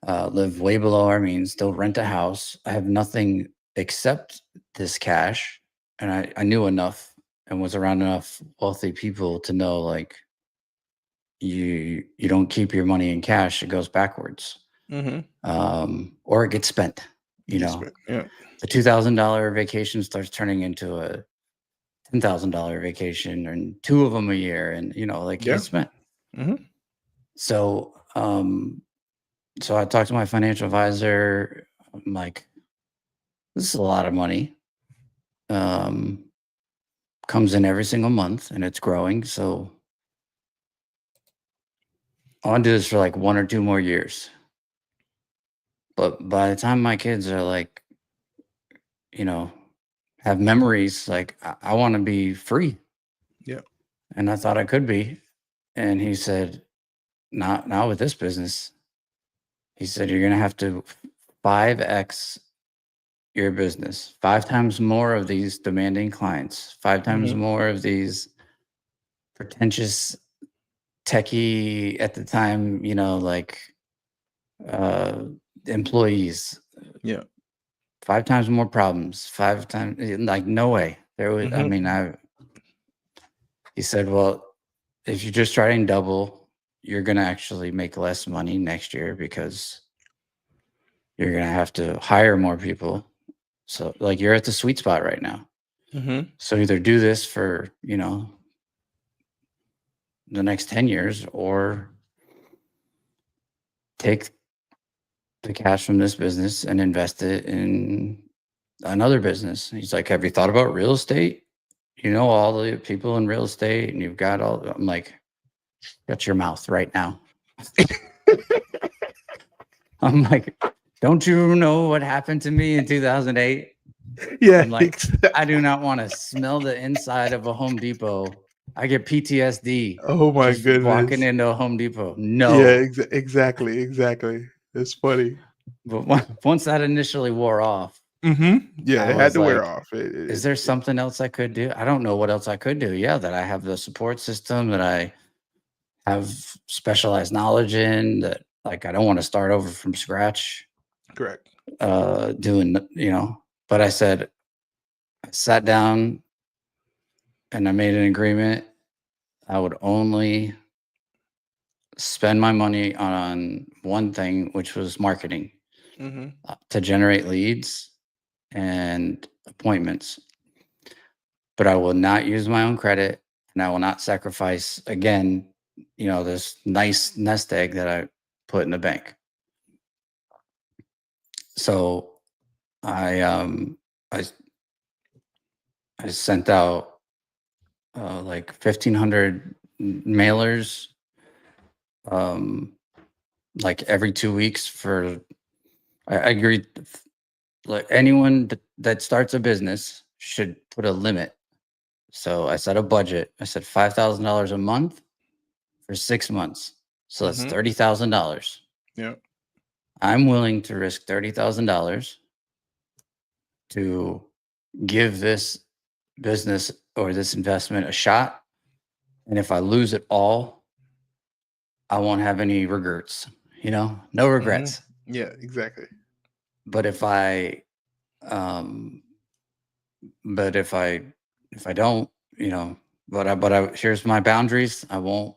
Speaker 2: live way below our means, still rent a house. I have nothing except this cash. And I knew enough and was around enough wealthy people to know, like, you don't keep your money in cash, it goes backwards.
Speaker 1: Mm-hmm.
Speaker 2: Or it gets spent.
Speaker 1: You get spent. Yeah.
Speaker 2: The $2,000 vacation starts turning into a $10,000 vacation, and 2 of them a year, and like, it
Speaker 1: Yeah.
Speaker 2: gets spent.
Speaker 1: Mm-hmm.
Speaker 2: So so I talked to my financial advisor. I'm like, this is a lot of money. Comes in every single month, and it's growing. So I want to do this for like 1 or 2 more years. But by the time my kids are like, have memories, like, I want to be free.
Speaker 1: Yeah.
Speaker 2: And I thought I could be. And he said, not with this business. He said, you're going to have to 5x your business, 5 times more of these demanding clients, 5 times
Speaker 1: Mm-hmm.
Speaker 2: more of these pretentious techie at the time, like, uh, employees,
Speaker 1: Yeah.
Speaker 2: 5 times more problems, 5 times, like, no way. There was, I
Speaker 1: Mm-hmm.
Speaker 2: mean, he said, well, if you just try and double, you're going to actually make less money next year because you're going to have to hire more people. So, like, you're at the sweet spot right now.
Speaker 1: Mm-hmm.
Speaker 2: So either do this for, the next 10 years, or take the cash from this business and invest it in another business. He's like, have you thought about real estate? All the people in real estate, and you've got all, I'm like, shut your mouth right now. I'm like, don't you know what happened to me in 2008?
Speaker 1: Yeah.
Speaker 2: I'm like, I do not want to smell the inside of a Home Depot. I get PTSD
Speaker 1: Oh my
Speaker 2: just walking
Speaker 1: goodness.
Speaker 2: into a Home Depot.
Speaker 1: Yeah.
Speaker 2: No.
Speaker 1: Exactly. Exactly. It's funny.
Speaker 2: But once that initially wore off,
Speaker 1: Yeah,
Speaker 2: I
Speaker 1: it had
Speaker 2: was
Speaker 1: to wear
Speaker 2: like,
Speaker 1: off.
Speaker 2: is there
Speaker 1: It
Speaker 2: something else I could do? I don't know what else I could do. Yeah, that I have the support system, that I have specialized knowledge in, that like I don't want to start over from scratch
Speaker 1: correct.
Speaker 2: doing, but I sat down and I made an agreement. I would only spend my money on one thing, which was marketing,
Speaker 1: Mhm.
Speaker 2: to generate leads and appointments. But I will not use my own credit, and I will not sacrifice again, this nice nest egg that I put in the bank. So I I I sent out like 1,500 mailers, um, like every 2 weeks for. I agree. Like anyone that starts a business should put a limit. So I set a budget. I said $5,000 a month for 6 months. So that's
Speaker 1: Mhm.
Speaker 2: $30,000.
Speaker 1: Yeah.
Speaker 2: I'm willing to risk $30,000 to give this business or this investment a shot. And if I lose it all, I won't have any regrets, no
Speaker 1: Mhm.
Speaker 2: regrets.
Speaker 1: Yeah, exactly.
Speaker 2: But um, but if I don't, here's my boundaries. I won't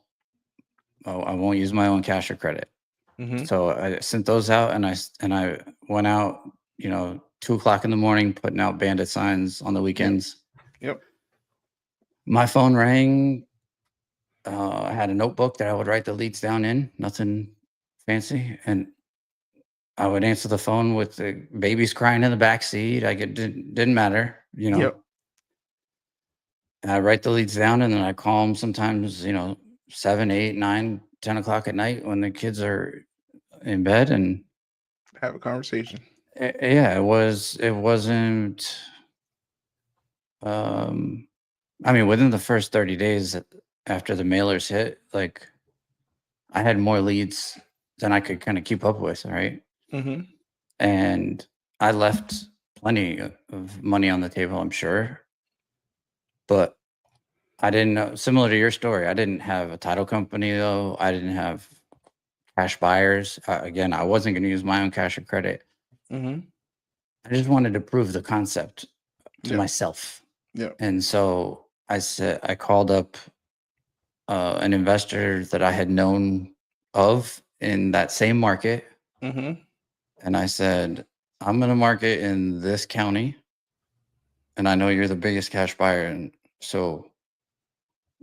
Speaker 2: use my own cash or credit.
Speaker 1: Mhm.
Speaker 2: So I sent those out, and I went out, 2 o'clock in the morning, putting out bandit signs on the
Speaker 1: Yep.
Speaker 2: weekends.
Speaker 1: Yep.
Speaker 2: My phone rang. I had a notebook that I would write the leads down in, nothing fancy. And I would answer the phone with the babies crying in the back seat. Didn't matter,
Speaker 1: Yep.
Speaker 2: I write the leads down, and then I call them sometimes, 7, 8, 9, 10 o'clock at night when the kids are in bed. And
Speaker 1: Have a conversation.
Speaker 2: yeah, it wasn't, um, I mean, within the first 30 days after the mailers hit, like I had more leads than I could kind of keep up with. Right.
Speaker 1: Mhm.
Speaker 2: And I left plenty of money on the table, I'm sure, but I didn't know. Similar to your story, I didn't have a title company though. I didn't have cash buyers. Again, I wasn't going to use my own cash or credit.
Speaker 1: Mhm.
Speaker 2: I just wanted to prove the concept to
Speaker 1: Yep.
Speaker 2: myself.
Speaker 1: Yep.
Speaker 2: And so I called up an investor that I had known of in that same market.
Speaker 1: Mhm.
Speaker 2: And I said, I'm going to market in this county. And I know you're the biggest cash buyer. And so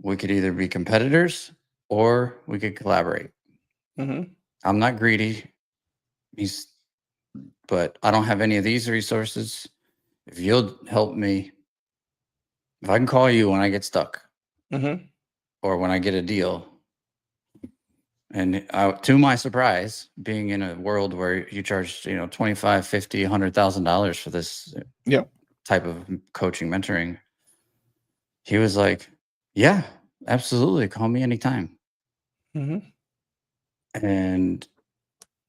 Speaker 2: we could either be competitors or we could collaborate.
Speaker 1: Mhm.
Speaker 2: I'm not greedy. He's, but I don't have any of these resources. If you'll help me, if I can call you when I get stuck
Speaker 1: Mhm.
Speaker 2: or when I get a deal. And to my surprise, being in a world where you charge, 25, 50, $100,000 for this
Speaker 1: Yep.
Speaker 2: type of coaching, mentoring, he was like, yeah, absolutely. Call me anytime.
Speaker 1: Mhm.
Speaker 2: And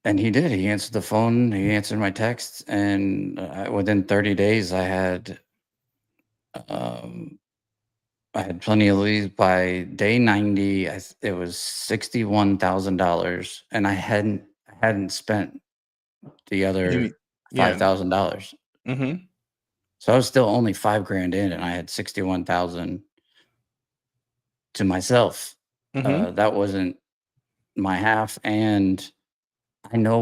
Speaker 2: he did. He answered the phone. He answered my texts, and within 30 days, um, I had plenty of leads. By day 90, it was $61,000, and I hadn't spent the
Speaker 1: Any
Speaker 2: other
Speaker 1: yeah.
Speaker 2: $5,000.
Speaker 1: Mhm.
Speaker 2: So I was still only 5 grand in, and I had 61,000 to myself.
Speaker 1: Mhm.
Speaker 2: That wasn't my half, and I know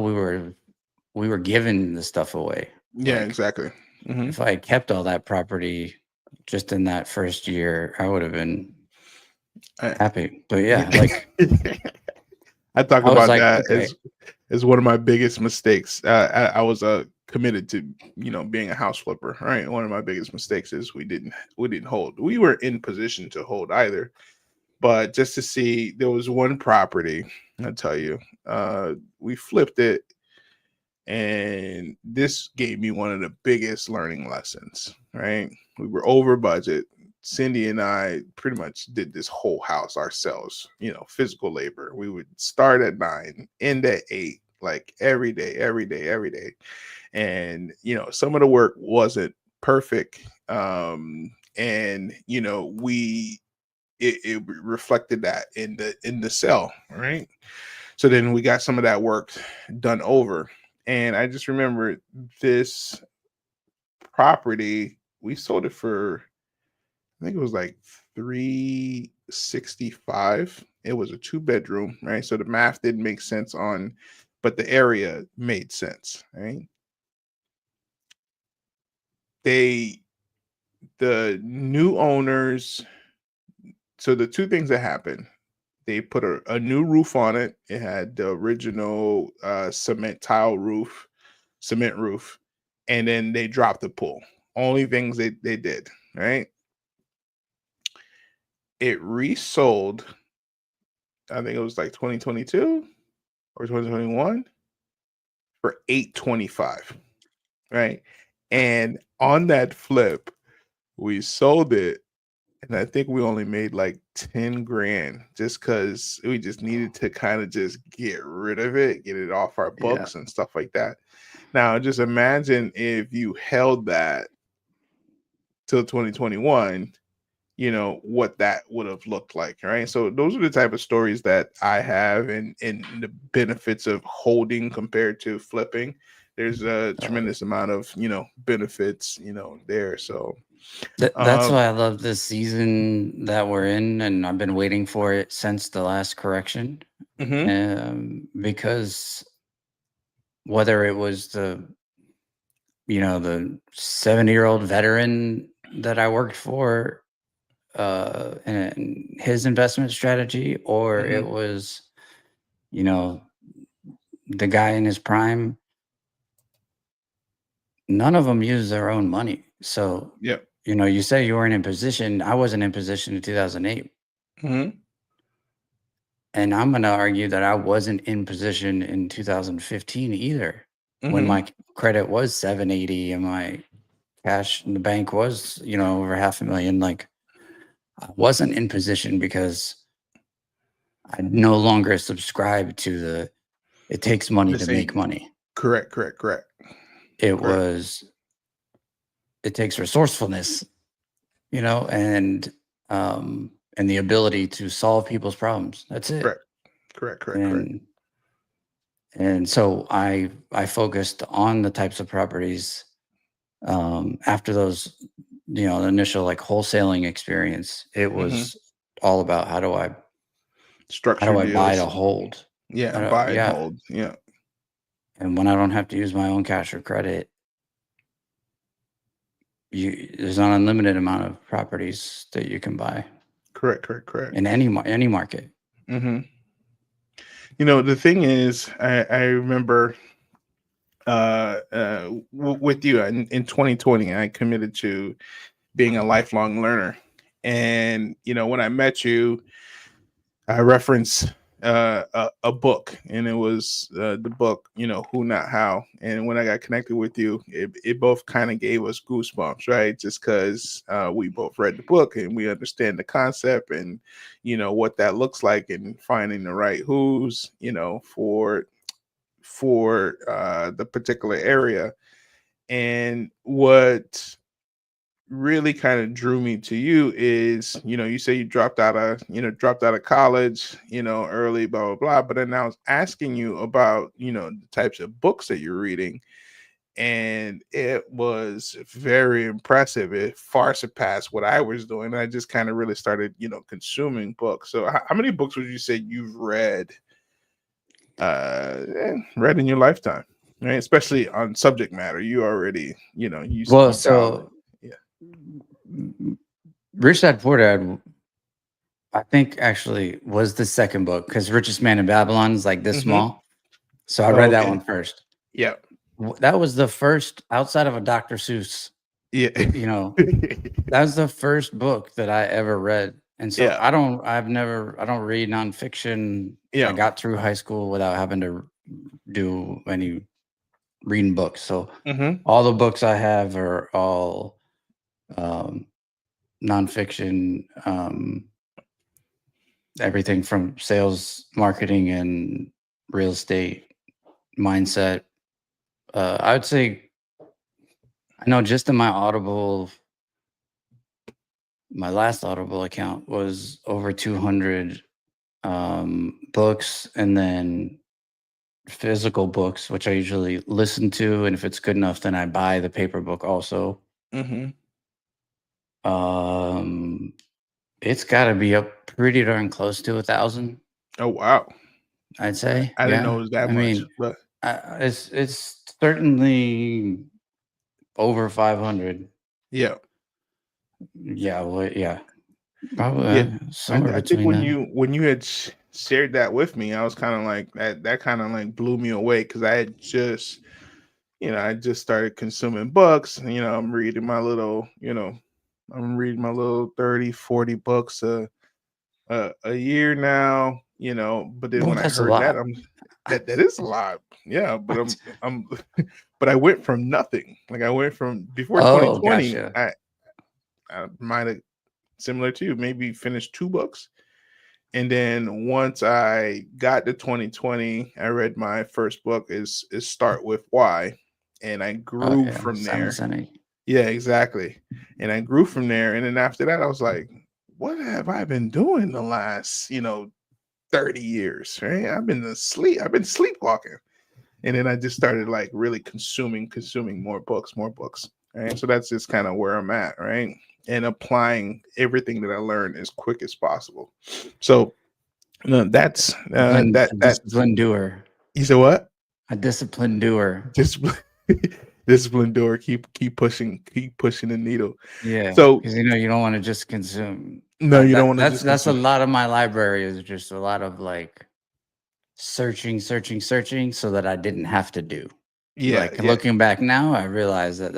Speaker 2: we were giving the stuff away.
Speaker 1: Yeah,
Speaker 2: Like
Speaker 1: exactly. Mhm.
Speaker 2: if I had kept all that property just in that first year, I would have been
Speaker 1: I
Speaker 2: happy. But yeah,
Speaker 1: yeah.
Speaker 2: like
Speaker 1: I talk
Speaker 2: I was
Speaker 1: about
Speaker 2: like,
Speaker 1: that
Speaker 2: okay,
Speaker 1: as one of my biggest mistakes. I was committed to being a house flipper. Right, one of my biggest mistakes is we didn't hold. We were in position to hold either, but just to see, there was one property. I tell you, we flipped it, and this gave me one of the biggest learning lessons. Right, we were over budget. Cindy and I pretty much did this whole house ourselves, physical labor. We would start at 9, end at 8, like every day, every day, every day. And some of the work wasn't perfect, and it reflected that in the sale, right? So then we got some of that work done over, and I just remember this property, we sold it for, I think it was like 365. It was a 2 bedroom, right? So the math didn't make sense on, but the area made sense, right? They the new owners, so the two things that happened, they put a new roof on it. It had the original cement roof, and then they dropped the pool. Only things they did, right? It resold, I think it was like 2022 or 2021, for 825, right? And on that flip, we sold it, and I think we only made like 10 grand, just because we just needed to kind of just get rid of it, get it off our
Speaker 2: Yeah.
Speaker 1: books and stuff like that. Now, just imagine if you held that till 2021, what that would have looked like, right? So those are the type of stories that I have, and the benefits of holding compared to flipping. There's a
Speaker 2: Oh,
Speaker 1: tremendous amount of benefits there. So
Speaker 2: that's
Speaker 1: um
Speaker 2: why I love this season that we're in, and I've been waiting for it since the last correction.
Speaker 1: mhm,
Speaker 2: Because whether it was the 70-year-old veteran that I worked for, and his investment strategy, or it
Speaker 1: mhm,
Speaker 2: was, you know, the guy in his prime, none of them use their own money. So,
Speaker 1: yep,
Speaker 2: you say you weren't in position. I wasn't in position in 2008.
Speaker 1: mhm,
Speaker 2: And I'm going to argue that I wasn't in position in 2015 either, when
Speaker 1: mhm.
Speaker 2: my credit was 780 and my cash in the bank was, over 500,000. Like, I wasn't in position because I no longer subscribe to it takes money
Speaker 1: The
Speaker 2: to make
Speaker 1: same.
Speaker 2: money.
Speaker 1: Correct, correct, correct,
Speaker 2: It
Speaker 1: correct,
Speaker 2: was, it takes resourcefulness, and the ability to solve people's problems. That's it.
Speaker 1: correct, correct, correct, correct.
Speaker 2: And so I focused on the types of properties after those, the initial like wholesaling experience. It
Speaker 1: Mhm.
Speaker 2: was all about how
Speaker 1: Structure
Speaker 2: do I buy to
Speaker 1: deals.
Speaker 2: hold?
Speaker 1: Yeah, buy and
Speaker 2: Yeah.
Speaker 1: hold. Yeah,
Speaker 2: And when I don't have to use my own cash or credit, there's an unlimited amount of properties that you can buy
Speaker 1: correct, correct, correct.
Speaker 2: in any market.
Speaker 1: Mhm. The thing is, I remember with you in 2020, I committed to being a lifelong learner. And when I met you, I referenced a book, and it was the book, Who Not How. And when I got connected with you, it both kind of gave us goosebumps, right? Just because we both read the book and we understand the concept, and what that looks like, and finding the right who's, for the particular area. And what really kind of drew me to you is, you say you dropped out of college, early, blah blah blah. But then I was asking you about, the types of books that you're reading, and it was very impressive. It far surpassed what I was doing. I just kind of really started, consuming books. So how many books would you say you've read in your lifetime, right? Especially on subject matter you already,
Speaker 2: Well,
Speaker 1: you dominate.
Speaker 2: so
Speaker 1: Yeah.
Speaker 2: Rich Dad Poor Dad, I think actually was the second book, because Richest Man in Babylon is like this
Speaker 1: Hmm.
Speaker 2: small. So I
Speaker 1: Oh,
Speaker 2: read that
Speaker 1: okay.
Speaker 2: one first.
Speaker 1: Yeah.
Speaker 2: That was the first outside of a Dr. Seuss,
Speaker 1: Yeah.
Speaker 2: you know, that was the first book that I ever read. And so
Speaker 1: Yeah.
Speaker 2: I don't read nonfiction. I
Speaker 1: Yeah.
Speaker 2: got through high school without having to do any reading books. So
Speaker 1: Hmm.
Speaker 2: all the books I have are all um, nonfiction, everything from sales, marketing, and real estate mindset. I would say I know just in my Audible, my last Audible account was over 200 books, and then physical books, which I usually listen to, and if it's good enough, then I buy the paper book also.
Speaker 1: Mm-hmm.
Speaker 2: Um, it's got to be up pretty darn close to 1,000,
Speaker 1: Oh wow,
Speaker 2: I'd say.
Speaker 1: I didn't know
Speaker 2: Yeah,
Speaker 1: it was that
Speaker 2: I
Speaker 1: much,
Speaker 2: mean,
Speaker 1: but
Speaker 2: it's certainly over 500.
Speaker 1: yeah,
Speaker 2: Yeah, well, yeah, probably
Speaker 1: yeah.
Speaker 2: somewhere
Speaker 1: I think
Speaker 2: between that.
Speaker 1: when you had shared that with me, I was kind of like that kind of like blew me away because I had just I just started consuming books. I'm reading my little, I'm reading my little 30, 40 books a year now, but then
Speaker 2: Well,
Speaker 1: when I
Speaker 2: that's a
Speaker 1: heard that,
Speaker 2: lot.
Speaker 1: that is a lot. Yeah, but I'm but I went from nothing. Like I went from before
Speaker 2: Oh,
Speaker 1: 2020,
Speaker 2: gotcha.
Speaker 1: I might have similar to you, maybe finished two books. And then once I got to 2020, I read my first book is Start With Why. And I
Speaker 2: Oh
Speaker 1: grew
Speaker 2: yeah,
Speaker 1: from
Speaker 2: Simon
Speaker 1: there.
Speaker 2: Sinek.
Speaker 1: Yeah, exactly. And I grew from there. And then after that, I was like, what have I been doing the last, 30 years? Right. I've been sleepwalking. And then I just started like really consuming more books. Right. So that's just kind of where I'm at, right? And applying everything that I learned as quick as possible. So no, that's
Speaker 2: A disciplined doer.
Speaker 1: you said what?
Speaker 2: A disciplined doer.
Speaker 1: Discipline, discipline door. Keep pushing the needle.
Speaker 2: Yeah,
Speaker 1: So
Speaker 2: because you don't want to just consume.
Speaker 1: no, you don't want to
Speaker 2: That's
Speaker 1: just
Speaker 2: that's a
Speaker 1: consume.
Speaker 2: lot of my library is just a lot of like searching, so that I didn't have to do.
Speaker 1: Yeah,
Speaker 2: Like
Speaker 1: yeah,
Speaker 2: looking back now, I realize that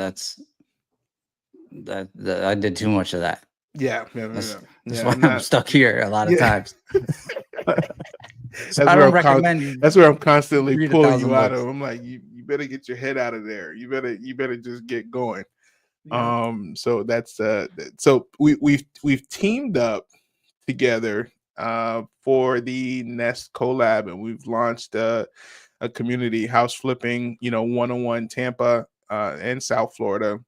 Speaker 2: I did too much of that.
Speaker 1: yeah, yeah, yeah,
Speaker 2: That's
Speaker 1: yeah.
Speaker 2: that's
Speaker 1: Yeah,
Speaker 2: why
Speaker 1: I'm
Speaker 2: I'm
Speaker 1: not.
Speaker 2: stuck here a lot of
Speaker 1: Yeah,
Speaker 2: times. So
Speaker 1: that's
Speaker 2: I
Speaker 1: where
Speaker 2: don't recommend you
Speaker 1: that's where I'm constantly
Speaker 2: read a
Speaker 1: pulling you
Speaker 2: thousand
Speaker 1: out of.
Speaker 2: books.
Speaker 1: I'm like, you better get your head out of there. You better just get going.
Speaker 2: Yeah.
Speaker 1: So that's so we've teamed up together for the Nest collab, and we've launched a community house flipping, 101 Tampa and South Florida,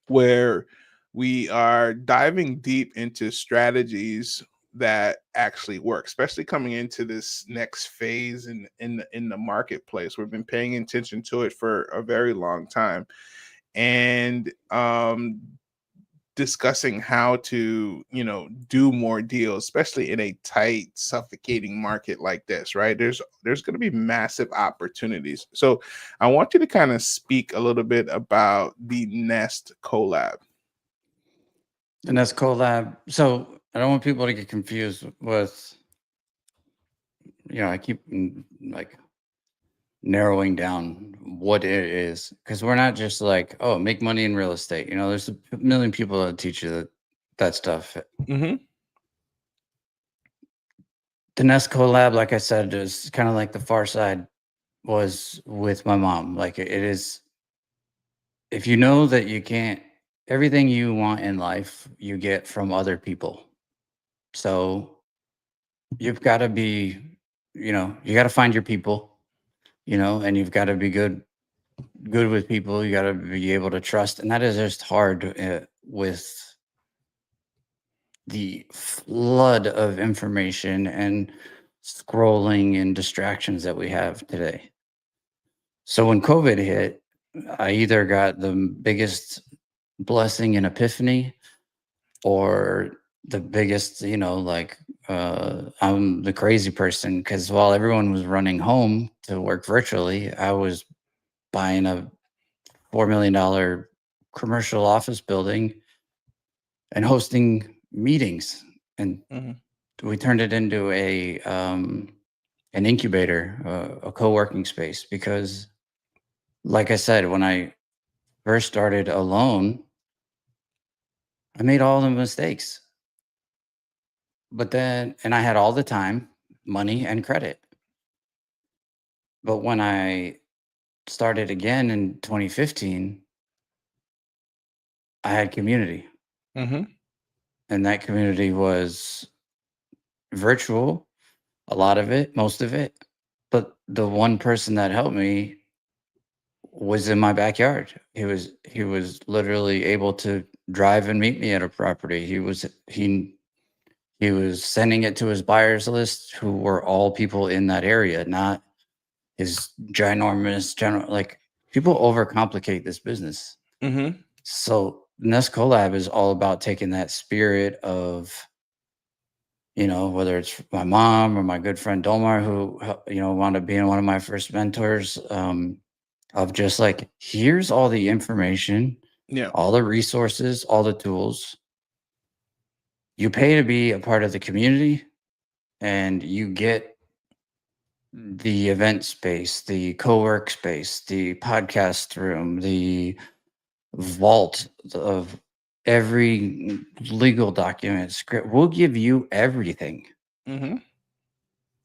Speaker 1: where we are diving deep into strategies that actually work, especially coming into this next phase in the marketplace. We've been paying attention to it for a very long time, and discussing how to do more deals, especially in a tight suffocating market like this, right? There's going to be massive opportunities. So I want you to kind of speak a little bit about the Nest collab.
Speaker 2: And that's collab. So I don't want people to get confused with, I keep like narrowing down what it is, because we're not just like, oh, make money in real estate. There's a million people that teach you that stuff.
Speaker 1: Mm-hmm.
Speaker 2: The Nest collab, like I said, is kind of like the Far Side was with my mom. Like it is, if you know that you can't, everything you want in life, you get from other people. So you've got to be, you got to find your people, and you've got to be good with people. You got to be able to trust, and that is just hard with the flood of information and scrolling and distractions that we have today. So when COVID hit, I either got the biggest blessing and epiphany, or the biggest, like, I'm the crazy person, because while everyone was running home to work virtually, I was buying a $4 million commercial office building and hosting meetings. And
Speaker 1: Mm-hmm.
Speaker 2: we turned it into an incubator, a co-working space, because like I said, when I first started alone, I made all the mistakes. But then, and I had all the time, money, and credit. But when I started again in 2015, I had community.
Speaker 1: Mm-hmm.
Speaker 2: And that community was virtual, a lot of it, most of it. But the one person that helped me was in my backyard. He was literally able to drive and meet me at a property. He was sending it to his buyers list, who were all people in that area, not his ginormous general. Like, people overcomplicate this business.
Speaker 1: Mm-hmm.
Speaker 2: So Nest Collab is all about taking that spirit of, whether it's my mom or my good friend Dolmar, who, wound up being one of my first mentors, of just like, here's all the information,
Speaker 1: Yeah.
Speaker 2: all the resources, all the tools. You pay to be a part of the community, and you get the event space, the co-work space, the podcast room, the vault of every legal document, script. We'll give you everything
Speaker 1: Mm-hmm.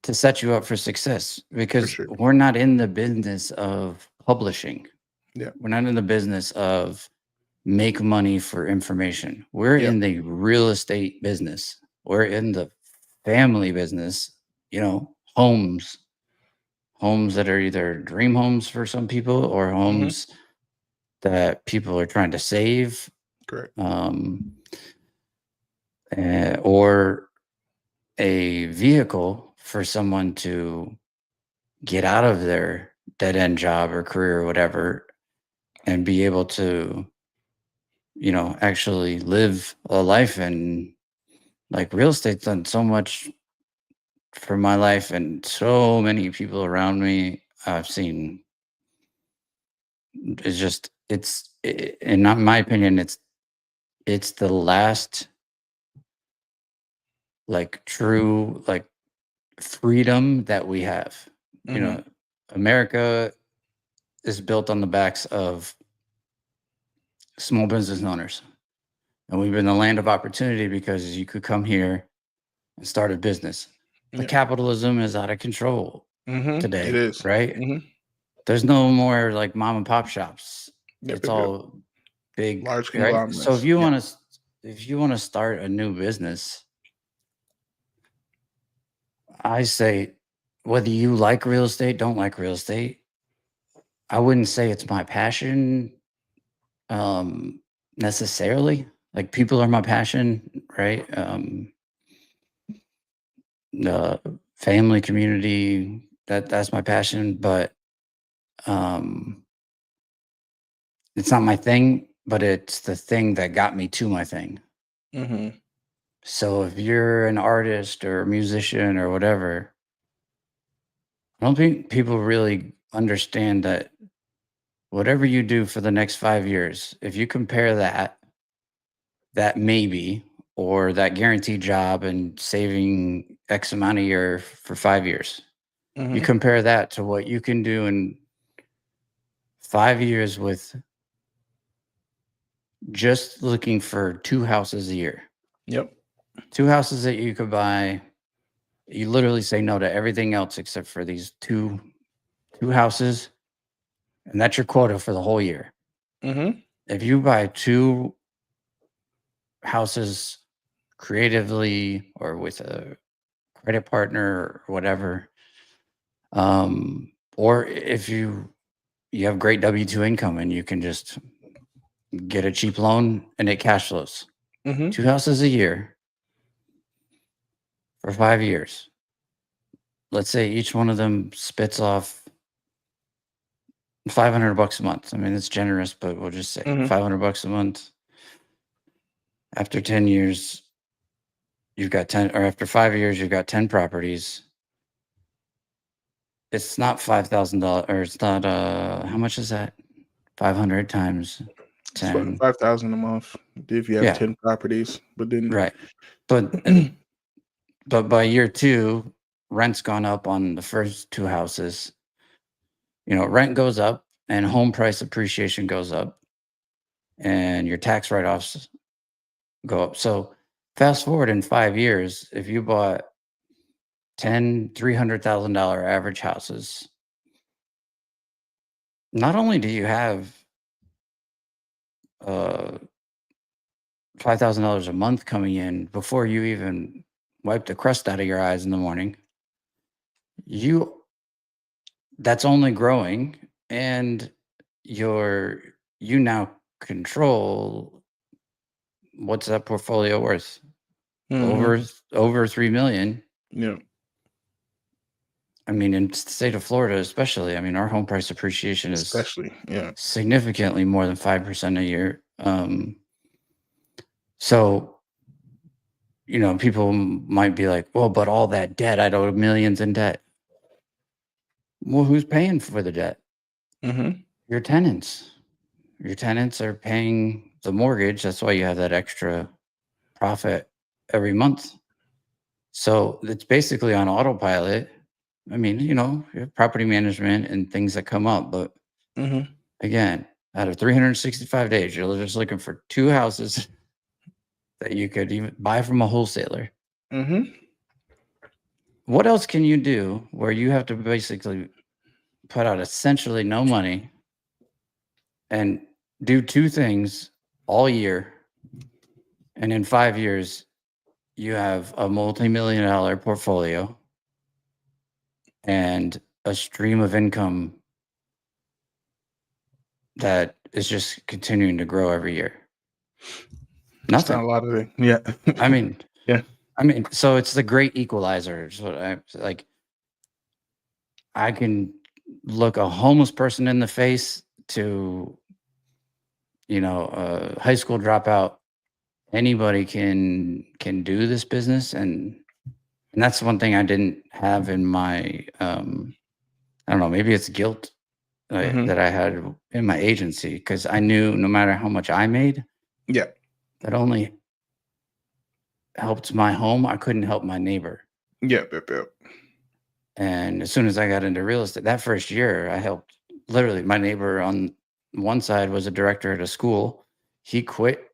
Speaker 2: to set you up for success,
Speaker 1: For
Speaker 2: because
Speaker 1: sure.
Speaker 2: we're not in the business of publishing.
Speaker 1: Yeah.
Speaker 2: We're not in the business of make money for information. We're
Speaker 1: Yeah.
Speaker 2: in the real estate business. We're in the family business, homes that are either dream homes for some people, or
Speaker 1: Mm-hmm.
Speaker 2: homes that people are trying to save,
Speaker 1: Correct.
Speaker 2: or a vehicle for someone to get out of their dead end job or career or whatever, and be able to, actually live a life. And like, real estate's done so much for my life and so many people around me I've seen. It's just, in not my opinion, it's the last, like, true, like, freedom that we have.
Speaker 1: Mm-hmm.
Speaker 2: America is built on the backs of small business owners, and we've been the land of opportunity because you could come here and start a business. But
Speaker 1: Yeah.
Speaker 2: capitalism is out of control
Speaker 1: Mm-hmm. It
Speaker 2: today,
Speaker 1: is.
Speaker 2: right?
Speaker 1: Mm-hmm.
Speaker 2: There's no more like mom and pop shops.
Speaker 1: Yep.
Speaker 2: It's
Speaker 1: Yep. Yep.
Speaker 2: all big,
Speaker 1: Large
Speaker 2: right? So
Speaker 1: conglomerates. Yeah.
Speaker 2: if you want to start a new business, I say, whether you like real estate, don't like real estate, I wouldn't say it's my passion, necessarily. Like, people are my passion, right? The family, community, that's my passion, but um it's not my thing, but it's the thing that got me to my thing.
Speaker 1: Mm-hmm.
Speaker 2: So if you're an artist or a musician or whatever, I don't think people really understand that whatever you do for the next 5 years, if you compare that maybe, or that guaranteed job and saving X amount a year for 5 years, you
Speaker 1: Mm-hmm.
Speaker 2: compare that to what you can do in 5 years with just looking for 2 houses a year,
Speaker 1: Yep.
Speaker 2: 2 houses that you could buy. You literally say no to everything else except for these two houses, and that's your quota for the whole year.
Speaker 1: Mm-hmm.
Speaker 2: If you buy 2 houses creatively, or with a credit partner or whatever, or if you have great W-2 income and you can just get a cheap loan and it cash flows,
Speaker 1: Mm-hmm.
Speaker 2: 2 houses a year for 5 years. Let's say each one of them spits off $500 a month. I mean, it's generous, but we'll just say
Speaker 1: Mm-hmm.
Speaker 2: $500 a month. After 10 years, you've got 10, or after 5 years, you've got 10 properties. It's not $5,000, or it's not, how much is that? 500 times
Speaker 1: It's
Speaker 2: 10.
Speaker 1: 5,000 a month if you have
Speaker 2: Yeah,
Speaker 1: 10 properties. But then
Speaker 2: right. But by year 2, rent's gone up on the first 2 houses. Rent goes up and home price appreciation goes up, and your tax write-offs go up. So fast forward in 5 years, if you bought 10 $300,000 average houses, not only do you have uh $5,000 a month coming in before you even wipe the crust out of your eyes in the morning, you that's only growing. And you now control what's that portfolio worth?
Speaker 1: Mm-hmm.
Speaker 2: Over 3 million.
Speaker 1: Yeah.
Speaker 2: I mean, in the state of Florida, especially, I mean, our home price appreciation is
Speaker 1: Especially. Yeah.
Speaker 2: significantly more than 5% a year. So, people might be like, well, but all that debt, I owe millions in debt. Well, who's paying for the debt?
Speaker 1: Mm-hmm.
Speaker 2: Your tenants. Your tenants are paying the mortgage. That's why you have that extra profit every month. So it's basically on autopilot. I mean, you have property management and things that come up, but
Speaker 1: Mm-hmm.
Speaker 2: again, out of 365 days, you're just looking for 2 houses that you could even buy from a wholesaler.
Speaker 1: Mm-hmm.
Speaker 2: What else can you do where you have to basically put out essentially no money and do 2 things all year, and in 5 years, you have a multi-million-dollar portfolio and a stream of income that is just continuing to grow every year?
Speaker 1: It's not
Speaker 2: Nothing.
Speaker 1: a lot of things. Yeah.
Speaker 2: I mean
Speaker 1: Yeah.
Speaker 2: so it's the great equalizer is what I like. I can look a homeless person in the face to, a high school dropout. Anybody can do this business, and that's one thing I didn't have in my, I don't know, maybe it's guilt
Speaker 1: Mm-hmm.
Speaker 2: that I had in my agency, because I knew no matter how much I made,
Speaker 1: Yeah.
Speaker 2: that only helped my home. I couldn't help my neighbor.
Speaker 1: Yep. Yep. Yep.
Speaker 2: And as soon as I got into real estate, that first year, I helped literally my neighbor on one side was a director at a school. He quit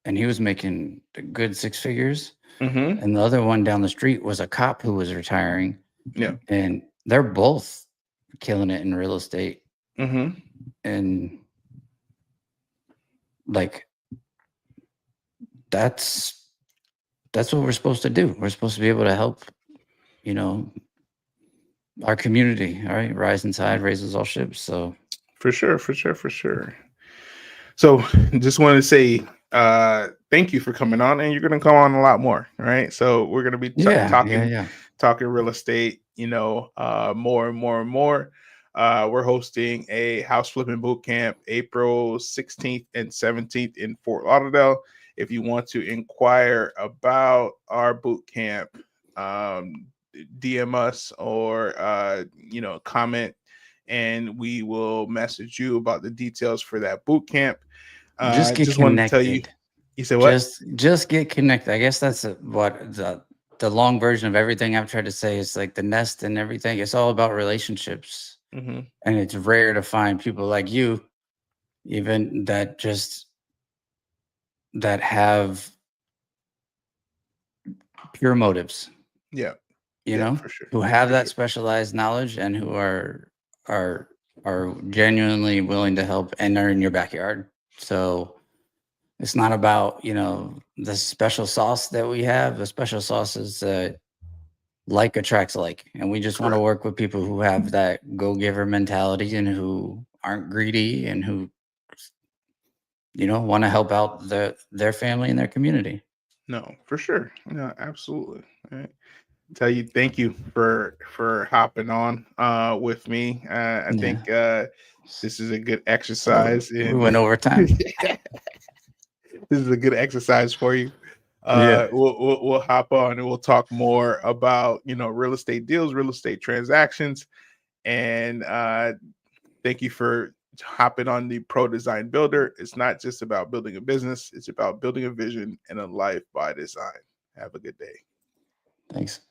Speaker 2: and he was making a good 6 figures.
Speaker 1: Mm-hmm.
Speaker 2: And the other one down the street was a cop who was retiring.
Speaker 1: Yeah.
Speaker 2: And they're both killing it in real estate.
Speaker 1: Mm-hmm.
Speaker 2: And like, that's what we're supposed to do. We're supposed to be able to help, our community. All right. Rising tide raises all ships. So
Speaker 1: For sure. For sure. For sure. So just wanted to say thank you for coming on, and you're going to come on a lot more. Right. So we're going to be
Speaker 2: yeah.
Speaker 1: talking real estate, more and more and more. We're hosting a house flipping boot camp April 16th and 17th in Fort Lauderdale. If you want to inquire about our boot camp, DM us or comment, and we will message you about the details for that boot camp.
Speaker 2: Just get
Speaker 1: Just wanted to tell you.
Speaker 2: connected.
Speaker 1: You said what?
Speaker 2: Just get connected. I guess that's what the long version of everything I've tried to say is like the nest and everything. It's all about relationships,
Speaker 1: Mm-hmm.
Speaker 2: and it's rare to find people like you, even that have pure motives.
Speaker 1: Yeah. Yeah, for sure.
Speaker 2: Who have
Speaker 1: For
Speaker 2: that
Speaker 1: sure.
Speaker 2: specialized knowledge and who are genuinely willing to help and are in your backyard. So it's not about, the special sauce that we have. The special sauce is like attracts like. And we just want to
Speaker 1: Correct.
Speaker 2: work with people who have that go-giver mentality and who aren't greedy and who, want to help out their family and their community.
Speaker 1: No, for sure. No, absolutely. All right. Tell you thank you for hopping on with me. I
Speaker 2: Yeah.
Speaker 1: think this is a good
Speaker 2: So
Speaker 1: exercise
Speaker 2: we
Speaker 1: in
Speaker 2: went over time.
Speaker 1: this is a good exercise for you.
Speaker 2: Yeah.
Speaker 1: We'll hop on and we'll talk more about real estate deals, real estate transactions, and thank you for hopping on the Pro Design Builder. It's not just about building a business; it's about building a vision and a life by design. Have a good day.
Speaker 2: Thanks.